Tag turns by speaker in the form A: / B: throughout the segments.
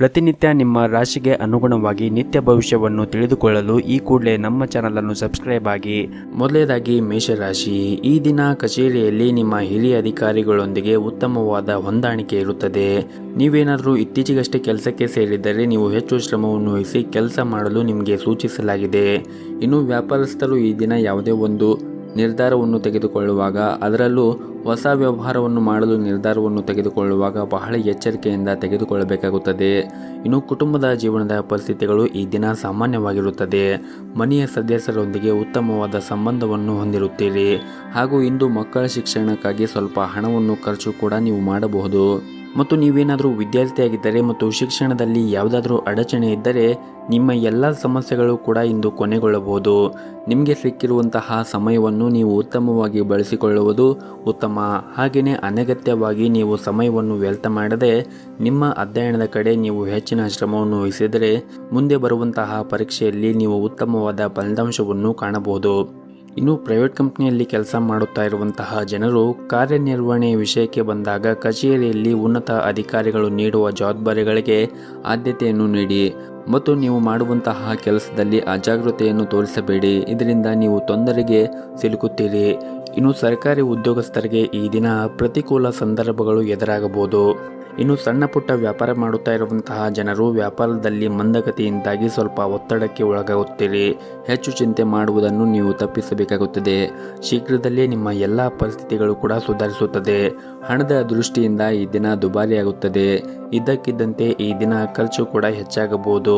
A: ಪ್ರತಿನಿತ್ಯ ನಿಮ್ಮ ರಾಶಿಗೆ ಅನುಗುಣವಾಗಿ ನಿತ್ಯ ಭವಿಷ್ಯವನ್ನು ತಿಳಿದುಕೊಳ್ಳಲು ಈ ಕೂಡಲೇ ನಮ್ಮ ಚಾನಲನ್ನು ಸಬ್ಸ್ಕ್ರೈಬ್ ಆಗಿ. ಮೊದಲನೇದಾಗಿ ಮೇಷರಾಶಿ. ಈ ದಿನ ಕಚೇರಿಯಲ್ಲಿ ನಿಮ್ಮ ಹಿರಿಯ ಅಧಿಕಾರಿಗಳೊಂದಿಗೆ ಉತ್ತಮವಾದ ಹೊಂದಾಣಿಕೆ ಇರುತ್ತದೆ. ನೀವೇನಾದರೂ ಇತ್ತೀಚೆಗಷ್ಟೇ ಕೆಲಸಕ್ಕೆ ಸೇರಿದ್ದರೆ ನೀವು ಹೆಚ್ಚು ಶ್ರಮವನ್ನು ವಹಿಸಿ ಕೆಲಸ ಮಾಡಲು ನಿಮಗೆ ಸೂಚಿಸಲಾಗಿದೆ. ಇನ್ನು ವ್ಯಾಪಾರಸ್ಥರು ಈ ದಿನ ಯಾವುದೇ ಒಂದು ನಿರ್ಧಾರವನ್ನು ತೆಗೆದುಕೊಳ್ಳುವಾಗ, ಅದರಲ್ಲೂ ಹೊಸ ವ್ಯವಹಾರವನ್ನು ಮಾಡಲು ನಿರ್ಧಾರವನ್ನು ತೆಗೆದುಕೊಳ್ಳುವಾಗ ಬಹಳ ಎಚ್ಚರಿಕೆಯಿಂದ ತೆಗೆದುಕೊಳ್ಳಬೇಕಾಗುತ್ತದೆ. ಇನ್ನು ಕುಟುಂಬದ ಜೀವನದ ಪರಿಸ್ಥಿತಿಗಳು ಈ ದಿನ ಸಾಮಾನ್ಯವಾಗಿರುತ್ತದೆ. ಮನೆಯ ಸದಸ್ಯರೊಂದಿಗೆ ಉತ್ತಮವಾದ ಸಂಬಂಧವನ್ನು ಹೊಂದಿರುತ್ತೀರಿ. ಹಾಗೂ ಇಂದು ಮಕ್ಕಳ ಶಿಕ್ಷಣಕ್ಕಾಗಿ ಸ್ವಲ್ಪ ಹಣವನ್ನು ಖರ್ಚು ಕೂಡ ನೀವು ಮಾಡಬಹುದು. ಮತ್ತು ನೀವೇನಾದರೂ ವಿದ್ಯಾರ್ಥಿಯಾಗಿದ್ದರೆ ಮತ್ತು ಶಿಕ್ಷಣದಲ್ಲಿ ಯಾವುದಾದ್ರೂ ಅಡಚಣೆ ಇದ್ದರೆ ನಿಮ್ಮ ಎಲ್ಲ ಸಮಸ್ಯೆಗಳು ಕೂಡ ಇಂದು ಕೊನೆಗೊಳ್ಳಬಹುದು. ನಿಮಗೆ ಸಿಕ್ಕಿರುವಂತಹ ಸಮಯವನ್ನು ನೀವು ಉತ್ತಮವಾಗಿ ಬಳಸಿಕೊಳ್ಳುವುದು ಉತ್ತಮ. ಹಾಗೆಯೇ ಅನಗತ್ಯವಾಗಿ ನೀವು ಸಮಯವನ್ನು ವ್ಯರ್ಥ ಮಾಡದೆ ನಿಮ್ಮ ಅಧ್ಯಯನದ ಕಡೆ ನೀವು ಹೆಚ್ಚಿನ ಶ್ರಮವನ್ನು ವಹಿಸಿದರೆ ಮುಂದೆ ಬರುವಂತಹ ಪರೀಕ್ಷೆಯಲ್ಲಿ ನೀವು ಉತ್ತಮವಾದ ಫಲಿತಾಂಶವನ್ನು ಕಾಣಬಹುದು. ಇನ್ನು ಪ್ರೈವೇಟ್ ಕಂಪ್ನಿಯಲ್ಲಿ ಕೆಲಸ ಮಾಡುತ್ತಾ ಇರುವಂತಹ ಜನರು ಕಾರ್ಯನಿರ್ವಹಣೆಯ ವಿಷಯಕ್ಕೆ ಬಂದಾಗ ಕಚೇರಿಯಲ್ಲಿ ಉನ್ನತ ಅಧಿಕಾರಿಗಳು ನೀಡುವ ಜವಾಬ್ದಾರಿಗಳಿಗೆ ಆದ್ಯತೆಯನ್ನು ನೀಡಿ ಮತ್ತು ನೀವು ಮಾಡುವಂತಹ ಕೆಲಸದಲ್ಲಿ ಅಜಾಗೃತೆಯನ್ನು ತೋರಿಸಬೇಡಿ. ಇದರಿಂದ ನೀವು ತೊಂದರೆಗೆ ಸಿಲುಕುತ್ತೀರಿ. ಇನ್ನು ಸರ್ಕಾರಿ ಉದ್ಯೋಗಸ್ಥರಿಗೆ ಈ ದಿನ ಪ್ರತಿಕೂಲ ಸಂದರ್ಭಗಳು ಎದುರಾಗಬಹುದು. ಇನ್ನು ಸಣ್ಣ ಪುಟ್ಟ ವ್ಯಾಪಾರ ಮಾಡುತ್ತಾ ಇರುವಂತಹ ಜನರು ವ್ಯಾಪಾರದಲ್ಲಿ ಮಂದಗತಿಯಿಂದಾಗಿ ಸ್ವಲ್ಪ ಒತ್ತಡಕ್ಕೆ ಒಳಗಾಗುತ್ತೀರಿ. ಹೆಚ್ಚು ಚಿಂತೆ ಮಾಡುವುದನ್ನು ನೀವು ತಪ್ಪಿಸಬೇಕಾಗುತ್ತದೆ. ಶೀಘ್ರದಲ್ಲೇ ನಿಮ್ಮ ಎಲ್ಲ ಪರಿಸ್ಥಿತಿಗಳು ಕೂಡ ಸುಧಾರಿಸುತ್ತದೆ. ಹಣದ ದೃಷ್ಟಿಯಿಂದ ಈ ದಿನ ದುಬಾರಿಯಾಗುತ್ತದೆ. ಇದ್ದಕ್ಕಿದ್ದಂತೆ ಈ ದಿನ ಖರ್ಚು ಕೂಡ ಹೆಚ್ಚಾಗಬಹುದು.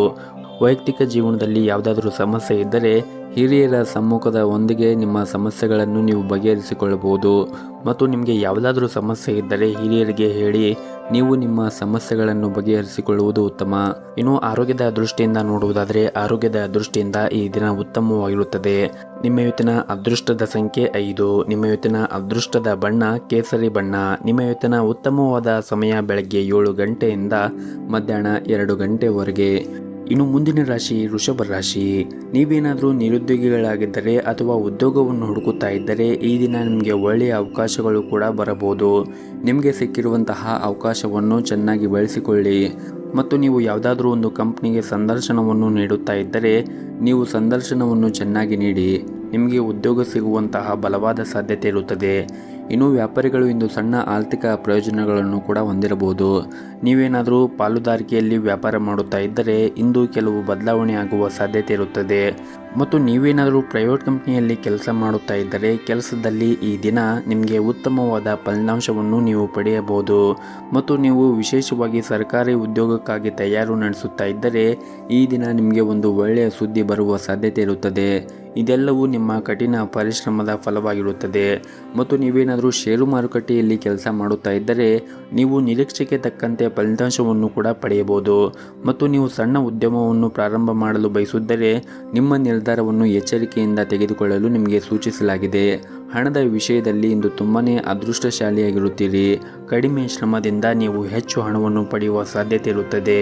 A: ವೈಯಕ್ತಿಕ ಜೀವನದಲ್ಲಿ ಯಾವುದಾದ್ರೂ ಸಮಸ್ಯೆ ಇದ್ದರೆ ಹಿರಿಯರ ಸಮ್ಮುಖದ ಒಂದಿಗೆ ನಿಮ್ಮ ಸಮಸ್ಯೆಗಳನ್ನು ನೀವು ಬಗೆಹರಿಸಿಕೊಳ್ಳಬಹುದು. ಮತ್ತು ನಿಮಗೆ ಯಾವುದಾದ್ರೂ ಸಮಸ್ಯೆ ಇದ್ದರೆ ಹಿರಿಯರಿಗೆ ಹೇಳಿ ನೀವು ನಿಮ್ಮ ಸಮಸ್ಯೆಗಳನ್ನು ಬಗೆಹರಿಸಿಕೊಳ್ಳುವುದು ಉತ್ತಮ. ಇನ್ನು ಆರೋಗ್ಯದ ದೃಷ್ಟಿಯಿಂದ ನೋಡುವುದಾದರೆ ಆರೋಗ್ಯದ ದೃಷ್ಟಿಯಿಂದ ಈ ದಿನ ಉತ್ತಮವಾಗಿರುತ್ತದೆ. ನಿಮ್ಮ ಇವತ್ತಿನ ಅದೃಷ್ಟದ ಸಂಖ್ಯೆ 5. ನಿಮ್ಮ ಇವತ್ತಿನ ಅದೃಷ್ಟದ ಬಣ್ಣ ಕೇಸರಿ ಬಣ್ಣ. ನಿಮ್ಮ ಇವತ್ತಿನ ಉತ್ತಮವಾದ ಸಮಯ ಬೆಳಗ್ಗೆ 7 ಗಂಟೆಯಿಂದ ಮಧ್ಯಾಹ್ನ 2 ಗಂಟೆವರೆಗೆ. ಇನ್ನು ಮುಂದಿನ ರಾಶಿ ವೃಷಭ ರಾಶಿ. ನೀವೇನಾದರೂ ನಿರುದ್ಯೋಗಿಗಳಾಗಿದ್ದರೆ ಅಥವಾ ಉದ್ಯೋಗವನ್ನು ಹುಡುಕುತ್ತಾ ಇದ್ದರೆ ಈ ದಿನ ನಿಮಗೆ ಒಳ್ಳೆಯ ಅವಕಾಶಗಳು ಕೂಡ ಬರಬಹುದು. ನಿಮಗೆ ಸಿಕ್ಕಿರುವಂತಹ ಅವಕಾಶವನ್ನು ಚೆನ್ನಾಗಿ ಬಳಸಿಕೊಳ್ಳಿ. ಮತ್ತು ನೀವು ಯಾವುದಾದ್ರೂ ಒಂದು ಕಂಪ್ನಿಗೆ ಸಂದರ್ಶನವನ್ನು ನೀಡುತ್ತಾ ಇದ್ದರೆ ನೀವು ಸಂದರ್ಶನವನ್ನು ಚೆನ್ನಾಗಿ ನೀಡಿ. ನಿಮಗೆ ಉದ್ಯೋಗ ಸಿಗುವಂತಹ ಬಲವಾದ ಸಾಧ್ಯತೆ ಇರುತ್ತದೆ. ಇನ್ನು ವ್ಯಾಪಾರಿಗಳು ಇಂದು ಸಣ್ಣ ಆರ್ಥಿಕ ಪ್ರಯೋಜನಗಳನ್ನು ಕೂಡ ಹೊಂದಿರಬಹುದು. ನೀವೇನಾದರೂ ಪಾಲುದಾರಿಕೆಯಲ್ಲಿ ವ್ಯಾಪಾರ ಮಾಡುತ್ತಾ ಇದ್ದರೆ ಇಂದು ಕೆಲವು ಬದಲಾವಣೆ ಆಗುವ ಸಾಧ್ಯತೆ ಇರುತ್ತದೆ. ಮತ್ತು ನೀವೇನಾದರೂ ಪ್ರೈವೇಟ್ ಕಂಪ್ನಿಯಲ್ಲಿ ಕೆಲಸ ಮಾಡುತ್ತಾ ಇದ್ದರೆ ಕೆಲಸದಲ್ಲಿ ಈ ದಿನ ನಿಮಗೆ ಉತ್ತಮವಾದ ಫಲಿತಾಂಶವನ್ನು ನೀವು ಪಡೆಯಬಹುದು. ಮತ್ತು ನೀವು ವಿಶೇಷವಾಗಿ ಸರ್ಕಾರಿ ಉದ್ಯೋಗಕ್ಕಾಗಿ ತಯಾರು ನಡೆಸುತ್ತಾ ಇದ್ದರೆ ಈ ದಿನ ನಿಮಗೆ ಒಂದು ಒಳ್ಳೆಯ ಸುದ್ದಿ ಬರುವ ಸಾಧ್ಯತೆ ಇರುತ್ತದೆ. ಇದೆಲ್ಲವೂ ನಿಮ್ಮ ಕಠಿಣ ಪರಿಶ್ರಮದ ಫಲವಾಗಿರುತ್ತದೆ. ಮತ್ತು ನೀವೇನಾದರೂ ಷೇರು ಮಾರುಕಟ್ಟೆಯಲ್ಲಿ ಕೆಲಸ ಮಾಡುತ್ತಾ ಇದ್ದರೆ ನೀವು ನಿರೀಕ್ಷೆಗೆ ತಕ್ಕಂತೆ ಫಲಿತಾಂಶವನ್ನು ಕೂಡ ಪಡೆಯಬಹುದು. ಮತ್ತು ನೀವು ಸಣ್ಣ ಉದ್ಯಮವನ್ನು ಪ್ರಾರಂಭ ಮಾಡಲು ಬಯಸಿದ್ದರೆ ನಿಮ್ಮ ನಿರ್ಧಾರವನ್ನು ಎಚ್ಚರಿಕೆಯಿಂದ ತೆಗೆದುಕೊಳ್ಳಲು ನಿಮಗೆ ಸೂಚಿಸಲಾಗಿದೆ. ಹಣದ ವಿಷಯದಲ್ಲಿ ಇಂದು ತುಂಬಾನೇ ಅದೃಷ್ಟಶಾಲಿಯಾಗಿರುತ್ತೀರಿ. ಕಡಿಮೆ ಶ್ರಮದಿಂದ ನೀವು ಹೆಚ್ಚು ಹಣವನ್ನು ಪಡೆಯುವ ಸಾಧ್ಯತೆ ಇರುತ್ತದೆ.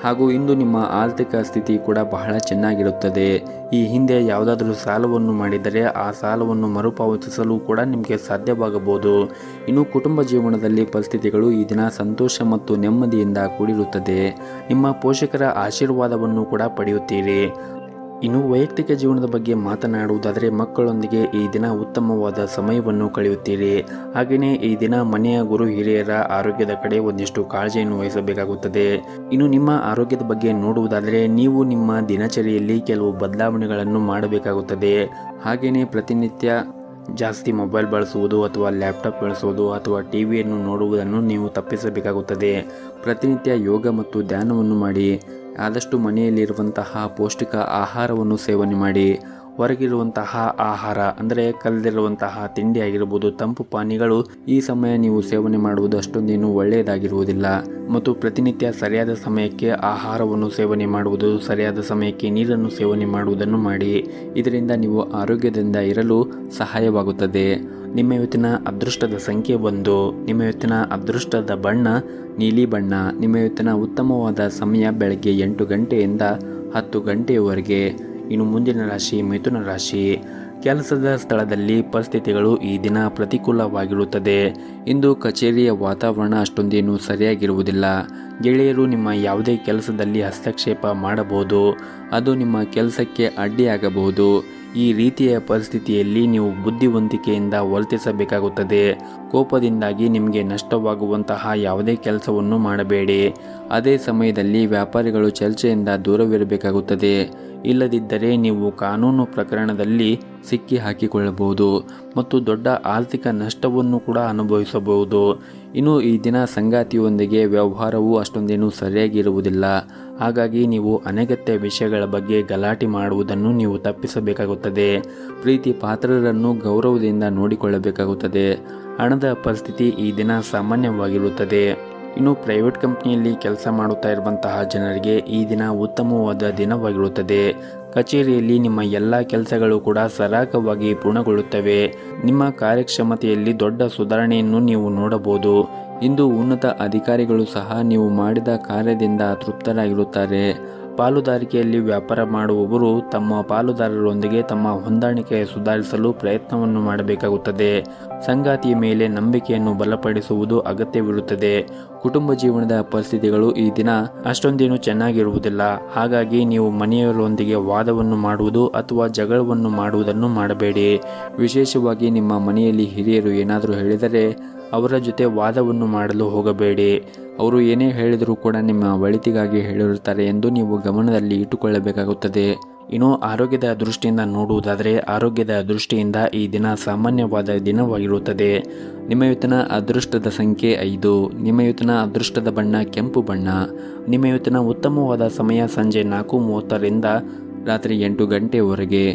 A: ಹಾಗೂ ಇಂದು ನಿಮ್ಮ ಆರ್ಥಿಕ ಸ್ಥಿತಿ ಕೂಡ ಬಹಳ ಚೆನ್ನಾಗಿರುತ್ತದೆ. ಈ ಹಿಂದೆ ಯಾವುದಾದ್ರೂ ಸಾಲವನ್ನು ಮಾಡಿದರೆ ಆ ಸಾಲವನ್ನು ಮರುಪಾವತಿಸಲು ಕೂಡ ನಿಮಗೆ ಸಾಧ್ಯವಾಗಬಹುದು. ಇನ್ನು ಕುಟುಂಬ ಜೀವನದಲ್ಲಿ ಪರಿಸ್ಥಿತಿಗಳು ಈ ದಿನ ಸಂತೋಷ ಮತ್ತು ನೆಮ್ಮದಿಯಿಂದ ಕೂಡಿರುತ್ತದೆ. ನಿಮ್ಮ ಪೋಷಕರ ಆಶೀರ್ವಾದವನ್ನು ಕೂಡ ಪಡೆಯುತ್ತೀರಿ. ಇನ್ನು ವೈಯಕ್ತಿಕ ಜೀವನದ ಬಗ್ಗೆ ಮಾತನಾಡುವುದಾದರೆ ಮಕ್ಕಳೊಂದಿಗೆ ಈ ದಿನ ಉತ್ತಮವಾದ ಸಮಯವನ್ನು ಕಳೆಯುತ್ತೀರಿ. ಹಾಗೆಯೇ ಈ ದಿನ ಮನೆಯ ಗುರು ಹಿರಿಯರ ಆರೋಗ್ಯದ ಕಡೆ ಒಂದಿಷ್ಟು ಕಾಳಜಿಯನ್ನು ವಹಿಸಬೇಕಾಗುತ್ತದೆ. ಇನ್ನು ನಿಮ್ಮ ಆರೋಗ್ಯದ ಬಗ್ಗೆ ನೋಡುವುದಾದರೆ ನೀವು ನಿಮ್ಮ ದಿನಚರಿಯಲ್ಲಿ ಕೆಲವು ಬದಲಾವಣೆಗಳನ್ನು ಮಾಡಬೇಕಾಗುತ್ತದೆ. ಹಾಗೆಯೇ ಪ್ರತಿನಿತ್ಯ ಜಾಸ್ತಿ ಮೊಬೈಲ್ ಬಳಸುವುದು ಅಥವಾ ಲ್ಯಾಪ್ಟಾಪ್ ಬಳಸುವುದು ಅಥವಾ ಟಿವಿಯನ್ನು ನೋಡುವುದನ್ನು ನೀವು ತಪ್ಪಿಸಬೇಕಾಗುತ್ತದೆ. ಪ್ರತಿನಿತ್ಯ ಯೋಗ ಮತ್ತು ಧ್ಯಾನವನ್ನು ಮಾಡಿ. ಆದಷ್ಟು ಮನೆಯಲ್ಲಿರುವಂತಹ ಪೌಷ್ಟಿಕ ಆಹಾರವನ್ನು ಸೇವನೆ ಮಾಡಿ. ಹೊರಗಿರುವಂತಹ ಆಹಾರ ಅಂದರೆ ಕಲದಿರುವಂತಹ ತಿಂಡಿ ಆಗಿರಬಹುದು, ತಂಪು ಪಾನೀಯಗಳು ಈ ಸಮಯ ನೀವು ಸೇವನೆ ಮಾಡುವುದು ಅಷ್ಟೊಂದೇನು ಒಳ್ಳೆಯದಾಗಿರುವುದಿಲ್ಲ. ಮತ್ತು ಪ್ರತಿನಿತ್ಯ ಸರಿಯಾದ ಸಮಯಕ್ಕೆ ಆಹಾರವನ್ನು ಸೇವನೆ ಮಾಡುವುದು, ಸರಿಯಾದ ಸಮಯಕ್ಕೆ ನೀರನ್ನು ಸೇವನೆ ಮಾಡುವುದನ್ನು ಮಾಡಿ. ಇದರಿಂದ ನೀವು ಆರೋಗ್ಯದಿಂದ ಇರಲು ಸಹಾಯವಾಗುತ್ತದೆ. ನಿಮ್ಮ ಇವತ್ತಿನ ಅದೃಷ್ಟದ ಸಂಖ್ಯೆ 1. ನಿಮ್ಮ ಇವತ್ತಿನ ಅದೃಷ್ಟದ ಬಣ್ಣ ನೀಲಿ ಬಣ್ಣ. ನಿಮ್ಮ ಇವತ್ತಿನ ಉತ್ತಮವಾದ ಸಮಯ ಬೆಳಗ್ಗೆ 8 ಗಂಟೆಯಿಂದ 10 ಗಂಟೆಯವರೆಗೆ. ಇನ್ನು ಮುಂದಿನ ರಾಶಿ ಮಿಥುನ ರಾಶಿ. ಕೆಲಸದ ಸ್ಥಳದಲ್ಲಿ ಪರಿಸ್ಥಿತಿಗಳು ಈ ದಿನ ಪ್ರತಿಕೂಲವಾಗಿರುತ್ತದೆ. ಇಂದು ಕಚೇರಿಯ ವಾತಾವರಣ ಅಷ್ಟೊಂದೇನು ಸರಿಯಾಗಿರುವುದಿಲ್ಲ. ಗೆಳೆಯರು ನಿಮ್ಮ ಯಾವುದೇ ಕೆಲಸದಲ್ಲಿ ಹಸ್ತಕ್ಷೇಪ ಮಾಡಬಹುದು, ಅದು ನಿಮ್ಮ ಕೆಲಸಕ್ಕೆ ಅಡ್ಡಿಯಾಗಬಹುದು. ಈ ರೀತಿಯ ಪರಿಸ್ಥಿತಿಯಲ್ಲಿ ನೀವು ಬುದ್ಧಿವಂತಿಕೆಯಿಂದ ವರ್ತಿಸಬೇಕಾಗುತ್ತದೆ. ಕೋಪದಿಂದಾಗಿ ನಿಮಗೆ ನಷ್ಟವಾಗುವಂತಹ ಯಾವುದೇ ಕೆಲಸವನ್ನು ಮಾಡಬೇಡಿ. ಅದೇ ಸಮಯದಲ್ಲಿ ವ್ಯಾಪಾರಿಗಳು ಚರ್ಚೆಯಿಂದ ದೂರವಿರಬೇಕಾಗುತ್ತದೆ. ಇಲ್ಲದಿದ್ದರೆ ನೀವು ಕಾನೂನು ಪ್ರಕರಣದಲ್ಲಿ ಸಿಕ್ಕಿ ಹಾಕಿಕೊಳ್ಳಬಹುದು ಮತ್ತು ದೊಡ್ಡ ಆರ್ಥಿಕ ನಷ್ಟವನ್ನು ಕೂಡ ಅನುಭವಿಸಬಹುದು. ಇನ್ನು ಈ ದಿನ ಸಂಗಾತಿಯೊಂದಿಗೆ ವ್ಯವಹಾರವು ಅಷ್ಟೊಂದೇನು ಸರಿಯಾಗಿರುವುದಿಲ್ಲ. ಹಾಗಾಗಿ ನೀವು ಅನಗತ್ಯ ವಿಷಯಗಳ ಬಗ್ಗೆ ಗಲಾಟೆ ಮಾಡುವುದನ್ನು ನೀವು ತಪ್ಪಿಸಬೇಕಾಗುತ್ತದೆ. ಪ್ರೀತಿ ಪಾತ್ರರನ್ನು ಗೌರವದಿಂದ ನೋಡಿಕೊಳ್ಳಬೇಕಾಗುತ್ತದೆ. ಹಣದ ಪರಿಸ್ಥಿತಿ ಈ ದಿನ ಸಾಮಾನ್ಯವಾಗಿರುತ್ತದೆ. ಇನ್ನು ಪ್ರೈವೇಟ್ ಕಂಪ್ನಿಯಲ್ಲಿ ಕೆಲಸ ಮಾಡುತ್ತಾ ಇರುವಂತಹ ಜನರಿಗೆ ಈ ದಿನ ಉತ್ತಮವಾದ ದಿನವಾಗಿರುತ್ತದೆ. ಕಚೇರಿಯಲ್ಲಿ ನಿಮ್ಮ ಎಲ್ಲ ಕೆಲಸಗಳು ಕೂಡ ಸರಾಗವಾಗಿ ಪೂರ್ಣಗೊಳ್ಳುತ್ತವೆ. ನಿಮ್ಮ ಕಾರ್ಯಕ್ಷಮತೆಯಲ್ಲಿ ದೊಡ್ಡ ಸುಧಾರಣೆಯನ್ನು ನೀವು ನೋಡಬಹುದು. ಇಂದು ಉನ್ನತ ಅಧಿಕಾರಿಗಳು ಸಹ ನೀವು ಮಾಡಿದ ಕಾರ್ಯದಿಂದ ತೃಪ್ತರಾಗಿರುತ್ತಾರೆ. ಪಾಲುದಾರಿಕೆಯಲ್ಲಿ ವ್ಯಾಪಾರ ಮಾಡುವವರು ತಮ್ಮ ಪಾಲುದಾರರೊಂದಿಗೆ ತಮ್ಮ ಹೊಂದಾಣಿಕೆ ಸುಧಾರಿಸಲು ಪ್ರಯತ್ನವನ್ನು ಮಾಡಬೇಕಾಗುತ್ತದೆ. ಸಂಗಾತಿಯ ಮೇಲೆ ನಂಬಿಕೆಯನ್ನು ಬಲಪಡಿಸುವುದು ಅಗತ್ಯವಿರುತ್ತದೆ. ಕುಟುಂಬ ಜೀವನದ ಪರಿಸ್ಥಿತಿಗಳು ಈ ದಿನ ಅಷ್ಟೊಂದೇನು ಚೆನ್ನಾಗಿರುವುದಿಲ್ಲ. ಹಾಗಾಗಿ ನೀವು ಮನೆಯವರೊಂದಿಗೆ ವಾದವನ್ನು ಮಾಡುವುದು ಅಥವಾ ಜಗಳವನ್ನು ಮಾಡುವುದನ್ನು ಮಾಡಬೇಡಿ. ವಿಶೇಷವಾಗಿ ನಿಮ್ಮ ಮನೆಯಲ್ಲಿ ಹಿರಿಯರು ಏನಾದರೂ ಹೇಳಿದರೆ ಅವರ ಜೊತೆ ವಾದವನ್ನು ಮಾಡಲು ಹೋಗಬೇಡಿ. ಅವರು ಏನೇ ಹೇಳಿದರೂ ಕೂಡ ನಿಮ್ಮ ಒಳಿತಿಗಾಗಿ ಹೇಳಿರುತ್ತಾರೆ ಎಂದು ನೀವು ಗಮನದಲ್ಲಿ ಇಟ್ಟುಕೊಳ್ಳಬೇಕಾಗುತ್ತದೆ. ಇನ್ನು ಆರೋಗ್ಯದ ದೃಷ್ಟಿಯಿಂದ ನೋಡುವುದಾದರೆ ಆರೋಗ್ಯದ ದೃಷ್ಟಿಯಿಂದ ಈ ದಿನ ಸಾಮಾನ್ಯವಾದ ದಿನವಾಗಿರುತ್ತದೆ. ನಿಮ್ಮ ಇವತ್ತಿನ ಅದೃಷ್ಟದ ಸಂಖ್ಯೆ 5. ನಿಮ್ಮ ಇವತ್ತಿನ ಅದೃಷ್ಟದ ಬಣ್ಣ ಕೆಂಪು ಬಣ್ಣ. ನಿಮ್ಮ ಇವತ್ತಿನ ಉತ್ತಮವಾದ ಸಮಯ ಸಂಜೆ 4:30ರಿಂದ ರಾತ್ರಿ 8 ಗಂಟೆಯವರೆಗೆ.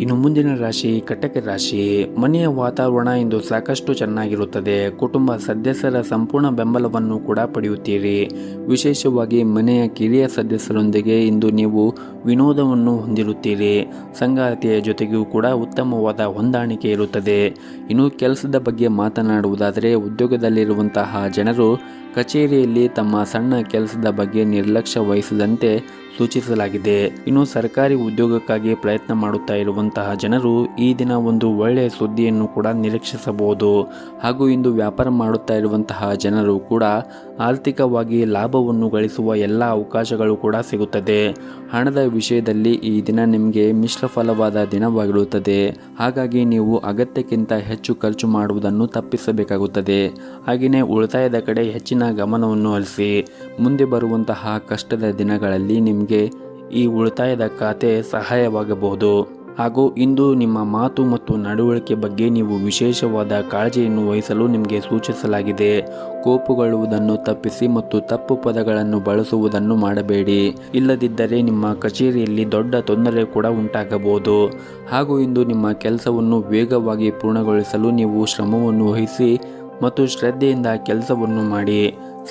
A: ಇನ್ನು ಮುಂದಿನ ರಾಶಿ ಕಟಕ ರಾಶಿ. ಮನೆಯ ವಾತಾವರಣ ಇಂದು ಸಾಕಷ್ಟು ಚೆನ್ನಾಗಿರುತ್ತದೆ. ಕುಟುಂಬ ಸದಸ್ಯರ ಸಂಪೂರ್ಣ ಬೆಂಬಲವನ್ನು ಕೂಡ ಪಡೆಯುತ್ತೀರಿ. ವಿಶೇಷವಾಗಿ ಮನೆಯ ಕಿರಿಯ ಸದಸ್ಯರೊಂದಿಗೆ ಇಂದು ನೀವು ವಿನೋದವನ್ನು ಹೊಂದಿರುತ್ತೀರಿ. ಸಂಗಾತಿಯ ಜೊತೆಗೂ ಕೂಡ ಉತ್ತಮವಾದ ಹೊಂದಾಣಿಕೆ ಇರುತ್ತದೆ. ಇನ್ನು ಕೆಲಸದ ಬಗ್ಗೆ ಮಾತನಾಡುವುದಾದರೆ ಉದ್ಯೋಗದಲ್ಲಿರುವಂತಹ ಜನರು ಕಚೇರಿಯಲ್ಲಿ ತಮ್ಮ ಸಣ್ಣ ಕೆಲಸದ ಬಗ್ಗೆ ನಿರ್ಲಕ್ಷ್ಯ ವಹಿಸದಂತೆ ಸೂಚಿಸಲಾಗಿದೆ. ಇನ್ನು ಸರ್ಕಾರಿ ಉದ್ಯೋಗಕ್ಕಾಗಿ ಪ್ರಯತ್ನ ಮಾಡುತ್ತಾ ಇರುವಂತಹ ಜನರು ಈ ದಿನ ಒಂದು ಒಳ್ಳೆಯ ಸುದ್ದಿಯನ್ನು ಕೂಡ ನಿರೀಕ್ಷಿಸಬಹುದು. ಹಾಗೂ ಇಂದು ವ್ಯಾಪಾರ ಮಾಡುತ್ತಾ ಇರುವಂತಹ ಜನರು ಕೂಡ ಆರ್ಥಿಕವಾಗಿ ಲಾಭವನ್ನು ಗಳಿಸುವ ಎಲ್ಲ ಅವಕಾಶಗಳು ಕೂಡ ಸಿಗುತ್ತದೆ. ಹಣದ ವಿಷಯದಲ್ಲಿ ಈ ದಿನ ನಿಮಗೆ ಮಿಶ್ರ ಫಲವಾದ ದಿನವಾಗಿರುತ್ತದೆ. ಹಾಗಾಗಿ ನೀವು ಅಗತ್ಯಕ್ಕಿಂತ ಹೆಚ್ಚು ಖರ್ಚು ಮಾಡುವುದನ್ನು ತಪ್ಪಿಸಬೇಕಾಗುತ್ತದೆ. ಹಾಗೆಯೇ ಉಳಿತಾಯದ ಕಡೆ ಹೆಚ್ಚಿನ ಗಮನವನ್ನು ಹರಿಸಿ. ಮುಂದೆ ಬರುವಂತಹ ಕಷ್ಟದ ದಿನಗಳಲ್ಲಿ ನಿಮಗೆ ಈ ಉಳಿತಾಯದ ಖಾತೆ ಸಹಾಯವಾಗಬಹುದು. ಹಾಗೂ ಇಂದು ನಿಮ್ಮ ಮಾತು ಮತ್ತು ನಡವಳಿಕೆ ಬಗ್ಗೆ ನೀವು ವಿಶೇಷವಾದ ಕಾಳಜಿಯನ್ನು ವಹಿಸಲು ನಿಮಗೆ ಸೂಚಿಸಲಾಗಿದೆ. ಕೋಪಗೊಳ್ಳುವುದನ್ನು ತಪ್ಪಿಸಿ ಮತ್ತು ತಪ್ಪು ಪದಗಳನ್ನು ಬಳಸುವುದನ್ನು ಮಾಡಬೇಡಿ. ಇಲ್ಲದಿದ್ದರೆ ನಿಮ್ಮ ಕಚೇರಿಯಲ್ಲಿ ದೊಡ್ಡ ತೊಂದರೆ ಕೂಡ ಉಂಟಾಗಬಹುದು. ಹಾಗೂ ಇಂದು ನಿಮ್ಮ ಕೆಲಸವನ್ನು ವೇಗವಾಗಿ ಪೂರ್ಣಗೊಳಿಸಲು ನೀವು ಶ್ರಮವನ್ನು ವಹಿಸಿ ಮತ್ತು ಶ್ರದ್ಧೆಯಿಂದ ಕೆಲಸವನ್ನು ಮಾಡಿ.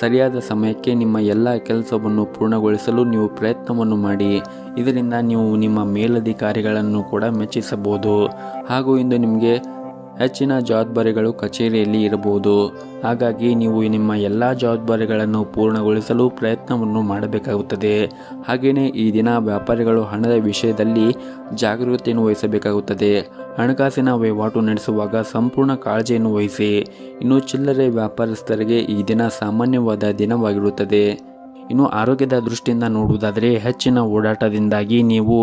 A: ಸರಿಯಾದ ಸಮಯಕ್ಕೆ ನಿಮ್ಮ ಎಲ್ಲ ಕೆಲಸವನ್ನು ಪೂರ್ಣಗೊಳಿಸಲು ನೀವು ಪ್ರಯತ್ನವನ್ನು ಮಾಡಿ. ಇದರಿಂದ ನೀವು ನಿಮ್ಮ ಮೇಲಧಿಕಾರಿಗಳನ್ನು ಕೂಡ ಮೆಚ್ಚಿಸಬಹುದು. ಹಾಗೂ ಇಂದು ನಿಮಗೆ ಹೆಚ್ಚಿನ ಜವಾಬ್ದಾರಿಗಳು ಕಚೇರಿಯಲ್ಲಿ ಇರಬಹುದು. ಹಾಗಾಗಿ ನೀವು ನಿಮ್ಮ ಎಲ್ಲ ಜವಾಬ್ದಾರಿಗಳನ್ನು ಪೂರ್ಣಗೊಳಿಸಲು ಪ್ರಯತ್ನವನ್ನು ಮಾಡಬೇಕಾಗುತ್ತದೆ. ಹಾಗೆಯೇ ಈ ದಿನ ವ್ಯಾಪಾರಿಗಳು ಹಣದ ವಿಷಯದಲ್ಲಿ ಜಾಗರೂಕತೆಯನ್ನು ವಹಿಸಬೇಕಾಗುತ್ತದೆ. ಹಣಕಾಸಿನ ವಹಿವಾಟು ನಡೆಸುವಾಗ ಸಂಪೂರ್ಣ ಕಾಳಜಿಯನ್ನು ವಹಿಸಿ. ಇನ್ನು ಚಿಲ್ಲರೆ ವ್ಯಾಪಾರಸ್ಥರಿಗೆ ಈ ದಿನ ಸಾಮಾನ್ಯವಾದ ದಿನವಾಗಿರುತ್ತದೆ. ಇನ್ನು ಆರೋಗ್ಯದ ದೃಷ್ಟಿಯಿಂದ ನೋಡುವುದಾದರೆ ಹೆಚ್ಚಿನ ಓಡಾಟದಿಂದಾಗಿ ನೀವು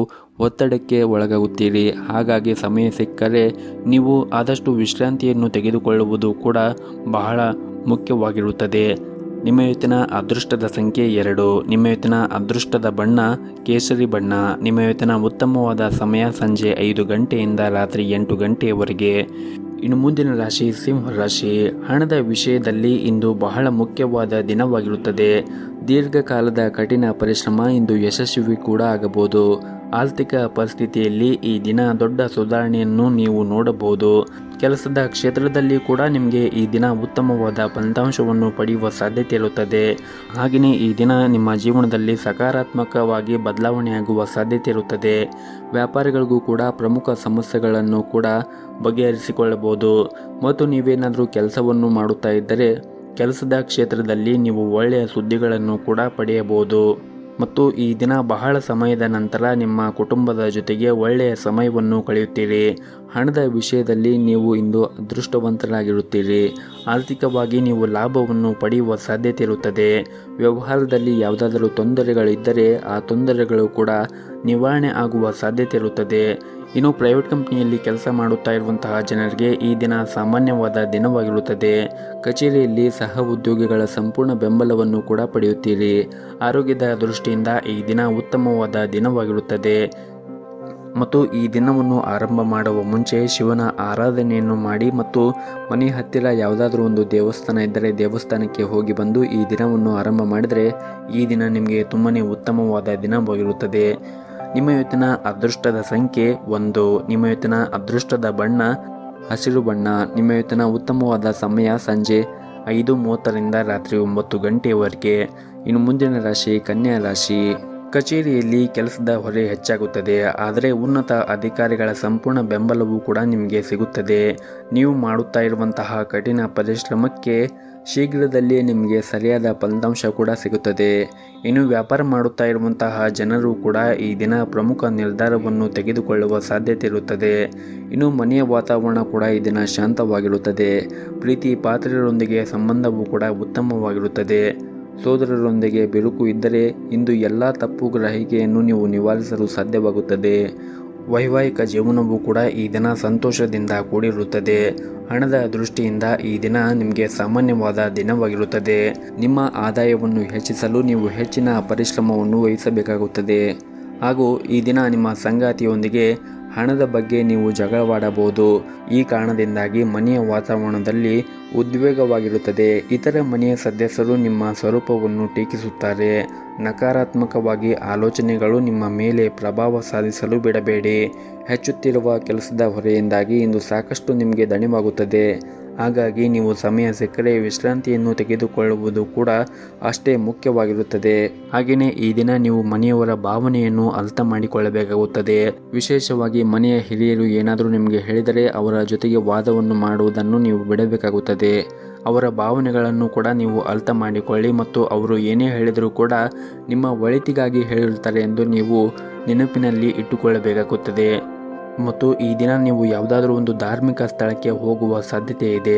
A: ಒತ್ತಡಕ್ಕೆ ಒಳಗಾಗುತ್ತೀರಿ. ಹಾಗಾಗಿ ಸಮಯ ಸಿಕ್ಕರೆ ನೀವು ಆದಷ್ಟು ವಿಶ್ರಾಂತಿಯನ್ನು ತೆಗೆದುಕೊಳ್ಳುವುದು ಕೂಡ ಬಹಳ ಮುಖ್ಯವಾಗಿರುತ್ತದೆ. ನಿಮ್ಮ ಇವತ್ತಿನ ಅದೃಷ್ಟದ ಸಂಖ್ಯೆ 2. ನಿಮ್ಮ ಇವತ್ತಿನ ಅದೃಷ್ಟದ ಬಣ್ಣ ಕೇಸರಿ ಬಣ್ಣ. ನಿಮ್ಮ ಇವತ್ತಿನ ಉತ್ತಮವಾದ ಸಮಯ ಸಂಜೆ 5 ಗಂಟೆಯಿಂದ ರಾತ್ರಿ 8 ಗಂಟೆಯವರೆಗೆ. ಇನ್ನು ಮುಂದಿನ ರಾಶಿ ಸಿಂಹ ರಾಶಿ. ಹಣದ ವಿಷಯದಲ್ಲಿ ಇಂದು ಬಹಳ ಮುಖ್ಯವಾದ ದಿನವಾಗಿರುತ್ತದೆ. ದೀರ್ಘಕಾಲದ ಕಠಿಣ ಪರಿಶ್ರಮ ಇಂದು ಯಶಸ್ವಿ ಕೂಡ ಆಗಬಹುದು. ಆರ್ಥಿಕ ಪರಿಸ್ಥಿತಿಯಲ್ಲಿ ಈ ದಿನ ದೊಡ್ಡ ಸುಧಾರಣೆಯನ್ನು ನೀವು ನೋಡಬಹುದು. ಕೆಲಸದ ಕ್ಷೇತ್ರದಲ್ಲಿ ಕೂಡ ನಿಮಗೆ ಈ ದಿನ ಉತ್ತಮವಾದ ಫಲಿತಾಂಶವನ್ನು ಪಡೆಯುವ ಸಾಧ್ಯತೆ ಇರುತ್ತದೆ. ಹಾಗೆಯೇ ಈ ದಿನ ನಿಮ್ಮ ಜೀವನದಲ್ಲಿ ಸಕಾರಾತ್ಮಕವಾಗಿ ಬದಲಾವಣೆಯಾಗುವ ಸಾಧ್ಯತೆ ಇರುತ್ತದೆ. ವ್ಯಾಪಾರಿಗಳಿಗೂ ಕೂಡ ಪ್ರಮುಖ ಸಮಸ್ಯೆಗಳನ್ನು ಕೂಡ ಬಗೆಹರಿಸಿಕೊಳ್ಳಬಹುದು. ಮತ್ತು ನೀವೇನಾದರೂ ಕೆಲಸವನ್ನು ಮಾಡುತ್ತಾ ಇದ್ದರೆ ಕೆಲಸದ ಕ್ಷೇತ್ರದಲ್ಲಿ ನೀವು ಒಳ್ಳೆಯ ಸುದ್ದಿಗಳನ್ನು ಕೂಡ ಪಡೆಯಬಹುದು. ಮತ್ತು ಈ ದಿನ ಬಹಳ ಸಮಯದ ನಂತರ ನಿಮ್ಮ ಕುಟುಂಬದ ಜೊತೆಗೆ ಒಳ್ಳೆಯ ಸಮಯವನ್ನು ಕಳೆಯುತ್ತೀರಿ. ಹಣದ ವಿಷಯದಲ್ಲಿ ನೀವು ಇಂದು ಅದೃಷ್ಟವಂತರಾಗಿರುತ್ತೀರಿ. ಆರ್ಥಿಕವಾಗಿ ನೀವು ಲಾಭವನ್ನು ಪಡೆಯುವ ಸಾಧ್ಯತೆ ಇರುತ್ತದೆ. ವ್ಯವಹಾರದಲ್ಲಿ ಯಾವುದಾದರೂ ತೊಂದರೆಗಳಿದ್ದರೆ ಆ ತೊಂದರೆಗಳು ಕೂಡ ನಿವಾರಣೆ ಆಗುವ ಸಾಧ್ಯತೆ ಇರುತ್ತದೆ. ಇನ್ನು ಪ್ರೈವೇಟ್ ಕಂಪ್ನಿಯಲ್ಲಿ ಕೆಲಸ ಮಾಡುತ್ತಾ ಇರುವಂತಹ ಜನರಿಗೆ ಈ ದಿನ ಸಾಮಾನ್ಯವಾದ ದಿನವಾಗಿರುತ್ತದೆ. ಕಚೇರಿಯಲ್ಲಿ ಸಹ ಉದ್ಯೋಗಿಗಳ ಸಂಪೂರ್ಣ ಬೆಂಬಲವನ್ನು ಕೂಡ ಪಡೆಯುತ್ತೀರಿ. ಆರೋಗ್ಯದ ದೃಷ್ಟಿಯಿಂದ ಈ ದಿನ ಉತ್ತಮವಾದ ದಿನವಾಗಿರುತ್ತದೆ. ಮತ್ತು ಈ ದಿನವನ್ನು ಆರಂಭ ಮಾಡುವ ಮುಂಚೆ ಶಿವನ ಆರಾಧನೆಯನ್ನು ಮಾಡಿ ಮತ್ತು ಮನೆ ಹತ್ತಿರ ಯಾವುದಾದ್ರೂ ಒಂದು ದೇವಸ್ಥಾನ ಇದ್ದರೆ ದೇವಸ್ಥಾನಕ್ಕೆ ಹೋಗಿ ಬಂದು ಈ ದಿನವನ್ನು ಆರಂಭ ಮಾಡಿದರೆ ಈ ದಿನ ನಿಮಗೆ ತುಂಬಾ ಉತ್ತಮವಾದ ದಿನವಾಗಿರುತ್ತದೆ. ನಿಮ್ಮ ಇವತ್ತಿನ ಅದೃಷ್ಟದ ಸಂಖ್ಯೆ 1. ನಿಮ್ಮ ಇವತ್ತಿನ ಅದೃಷ್ಟದ ಬಣ್ಣ ಹಸಿರು ಬಣ್ಣ. ನಿಮ್ಮ ಇವತ್ತಿನ ಉತ್ತಮವಾದ ಸಮಯ ಸಂಜೆ 5:30ರಿಂದ ರಾತ್ರಿ 9 ಗಂಟೆಯವರೆಗೆ. ಇನ್ನು ಮುಂದಿನ ರಾಶಿ ಕನ್ಯಾ ರಾಶಿ. ಕಚೇರಿಯಲ್ಲಿ ಕೆಲಸದ ಹೊರೆ ಹೆಚ್ಚಾಗುತ್ತದೆ, ಆದರೆ ಉನ್ನತ ಅಧಿಕಾರಿಗಳ ಸಂಪೂರ್ಣ ಬೆಂಬಲವೂ ಕೂಡ ನಿಮಗೆ ಸಿಗುತ್ತದೆ. ನೀವು ಮಾಡುತ್ತಾ ಇರುವಂತಹ ಕಠಿಣ ಪರಿಶ್ರಮಕ್ಕೆ ಶೀಘ್ರದಲ್ಲೇ ನಿಮಗೆ ಸರಿಯಾದ ಫಲಿತಾಂಶ ಕೂಡ ಸಿಗುತ್ತದೆ. ಇನ್ನು ವ್ಯಾಪಾರ ಮಾಡುತ್ತಾ ಇರುವಂತಹ ಜನರು ಕೂಡ ಈ ದಿನ ಪ್ರಮುಖ ನಿರ್ಧಾರವನ್ನು ತೆಗೆದುಕೊಳ್ಳುವ ಸಾಧ್ಯತೆ ಇರುತ್ತದೆ. ಇನ್ನು ಮನೆಯ ವಾತಾವರಣ ಕೂಡ ಈ ದಿನ ಶಾಂತವಾಗಿರುತ್ತದೆ. ಪ್ರೀತಿ ಪಾತ್ರರೊಂದಿಗೆ ಸಂಬಂಧವೂ ಕೂಡ ಉತ್ತಮವಾಗಿರುತ್ತದೆ. ಸೋದರರೊಂದಿಗೆ ಬಿರುಕು ಇದ್ದರೆ ಇಂದು ಎಲ್ಲ ತಪ್ಪು ಗ್ರಹಿಕೆಯನ್ನು ನೀವು ನಿವಾರಿಸಲು ಸಾಧ್ಯವಾಗುತ್ತದೆ. ವೈವಾಹಿಕ ಜೀವನವೂ ಕೂಡ ಈ ದಿನ ಸಂತೋಷದಿಂದ ಕೂಡಿರುತ್ತದೆ. ಹಣದ ದೃಷ್ಟಿಯಿಂದ ಈ ದಿನ ನಿಮಗೆ ಸಾಮಾನ್ಯವಾದ ದಿನವಾಗಿರುತ್ತದೆ. ನಿಮ್ಮ ಆದಾಯವನ್ನು ಹೆಚ್ಚಿಸಲು ನೀವು ಹೆಚ್ಚಿನ ಪರಿಶ್ರಮವನ್ನು ವಹಿಸಬೇಕಾಗುತ್ತದೆ. ಹಾಗೂ ಈ ದಿನ ನಿಮ್ಮ ಸಂಗಾತಿಯೊಂದಿಗೆ ಹಣದ ಬಗ್ಗೆ ನೀವು ಜಗಳವಾಡಬಹುದು. ಈ ಕಾರಣದಿಂದಾಗಿ ಮನೆಯ ವಾತಾವರಣದಲ್ಲಿ ಉದ್ವೇಗವಾಗಿರುತ್ತದೆ. ಇತರ ಮನೆಯ ಸದಸ್ಯರು ನಿಮ್ಮ ಸ್ವರೂಪವನ್ನು ಟೀಕಿಸುತ್ತಾರೆ. ನಕಾರಾತ್ಮಕವಾಗಿ ಆಲೋಚನೆಗಳು ನಿಮ್ಮ ಮೇಲೆ ಪ್ರಭಾವ ಸಾಧಿಸಲು ಬಿಡಬೇಡಿ. ಹೆಚ್ಚುತ್ತಿರುವ ಕೆಲಸದ ಹೊರೆಯಿಂದಾಗಿ ಇಂದು ಸಾಕಷ್ಟು ನಿಮಗೆ ದಣಿವಾಗುತ್ತದೆ. ಹಾಗಾಗಿ ನೀವು ಸಮಯ ಸಿಕ್ಕರೆ ವಿಶ್ರಾಂತಿಯನ್ನು ತೆಗೆದುಕೊಳ್ಳುವುದು ಕೂಡ ಅಷ್ಟೇ ಮುಖ್ಯವಾಗಿರುತ್ತದೆ. ಹಾಗೆಯೇ ಈ ದಿನ ನೀವು ಮನೆಯವರ ಭಾವನೆಯನ್ನು ಅರ್ಥ ಮಾಡಿಕೊಳ್ಳಬೇಕಾಗುತ್ತದೆ. ವಿಶೇಷವಾಗಿ ಮನೆಯ ಹಿರಿಯರು ಏನಾದರೂ ನಿಮಗೆ ಹೇಳಿದರೆ ಅವರ ಜೊತೆಗೆ ವಾದವನ್ನು ಮಾಡುವುದನ್ನು ನೀವು ಬಿಡಬೇಕಾಗುತ್ತದೆ. ಅವರ ಭಾವನೆಗಳನ್ನು ಕೂಡ ನೀವು ಅರ್ಥ ಮಾಡಿಕೊಳ್ಳಿ ಮತ್ತು ಅವರು ಏನೇ ಹೇಳಿದರೂ ಕೂಡ ನಿಮ್ಮ ಒಳಿತಿಗಾಗಿ ಹೇಳಿರುತ್ತಾರೆ ಎಂದು ನೀವು ನೆನಪಿನಲ್ಲಿ ಇಟ್ಟುಕೊಳ್ಳಬೇಕಾಗುತ್ತದೆ. ಮತ್ತು ಈ ದಿನ ನೀವು ಯಾವುದಾದ್ರೂ ಒಂದು ಧಾರ್ಮಿಕ ಸ್ಥಳಕ್ಕೆ ಹೋಗುವ ಸಾಧ್ಯತೆ ಇದೆ.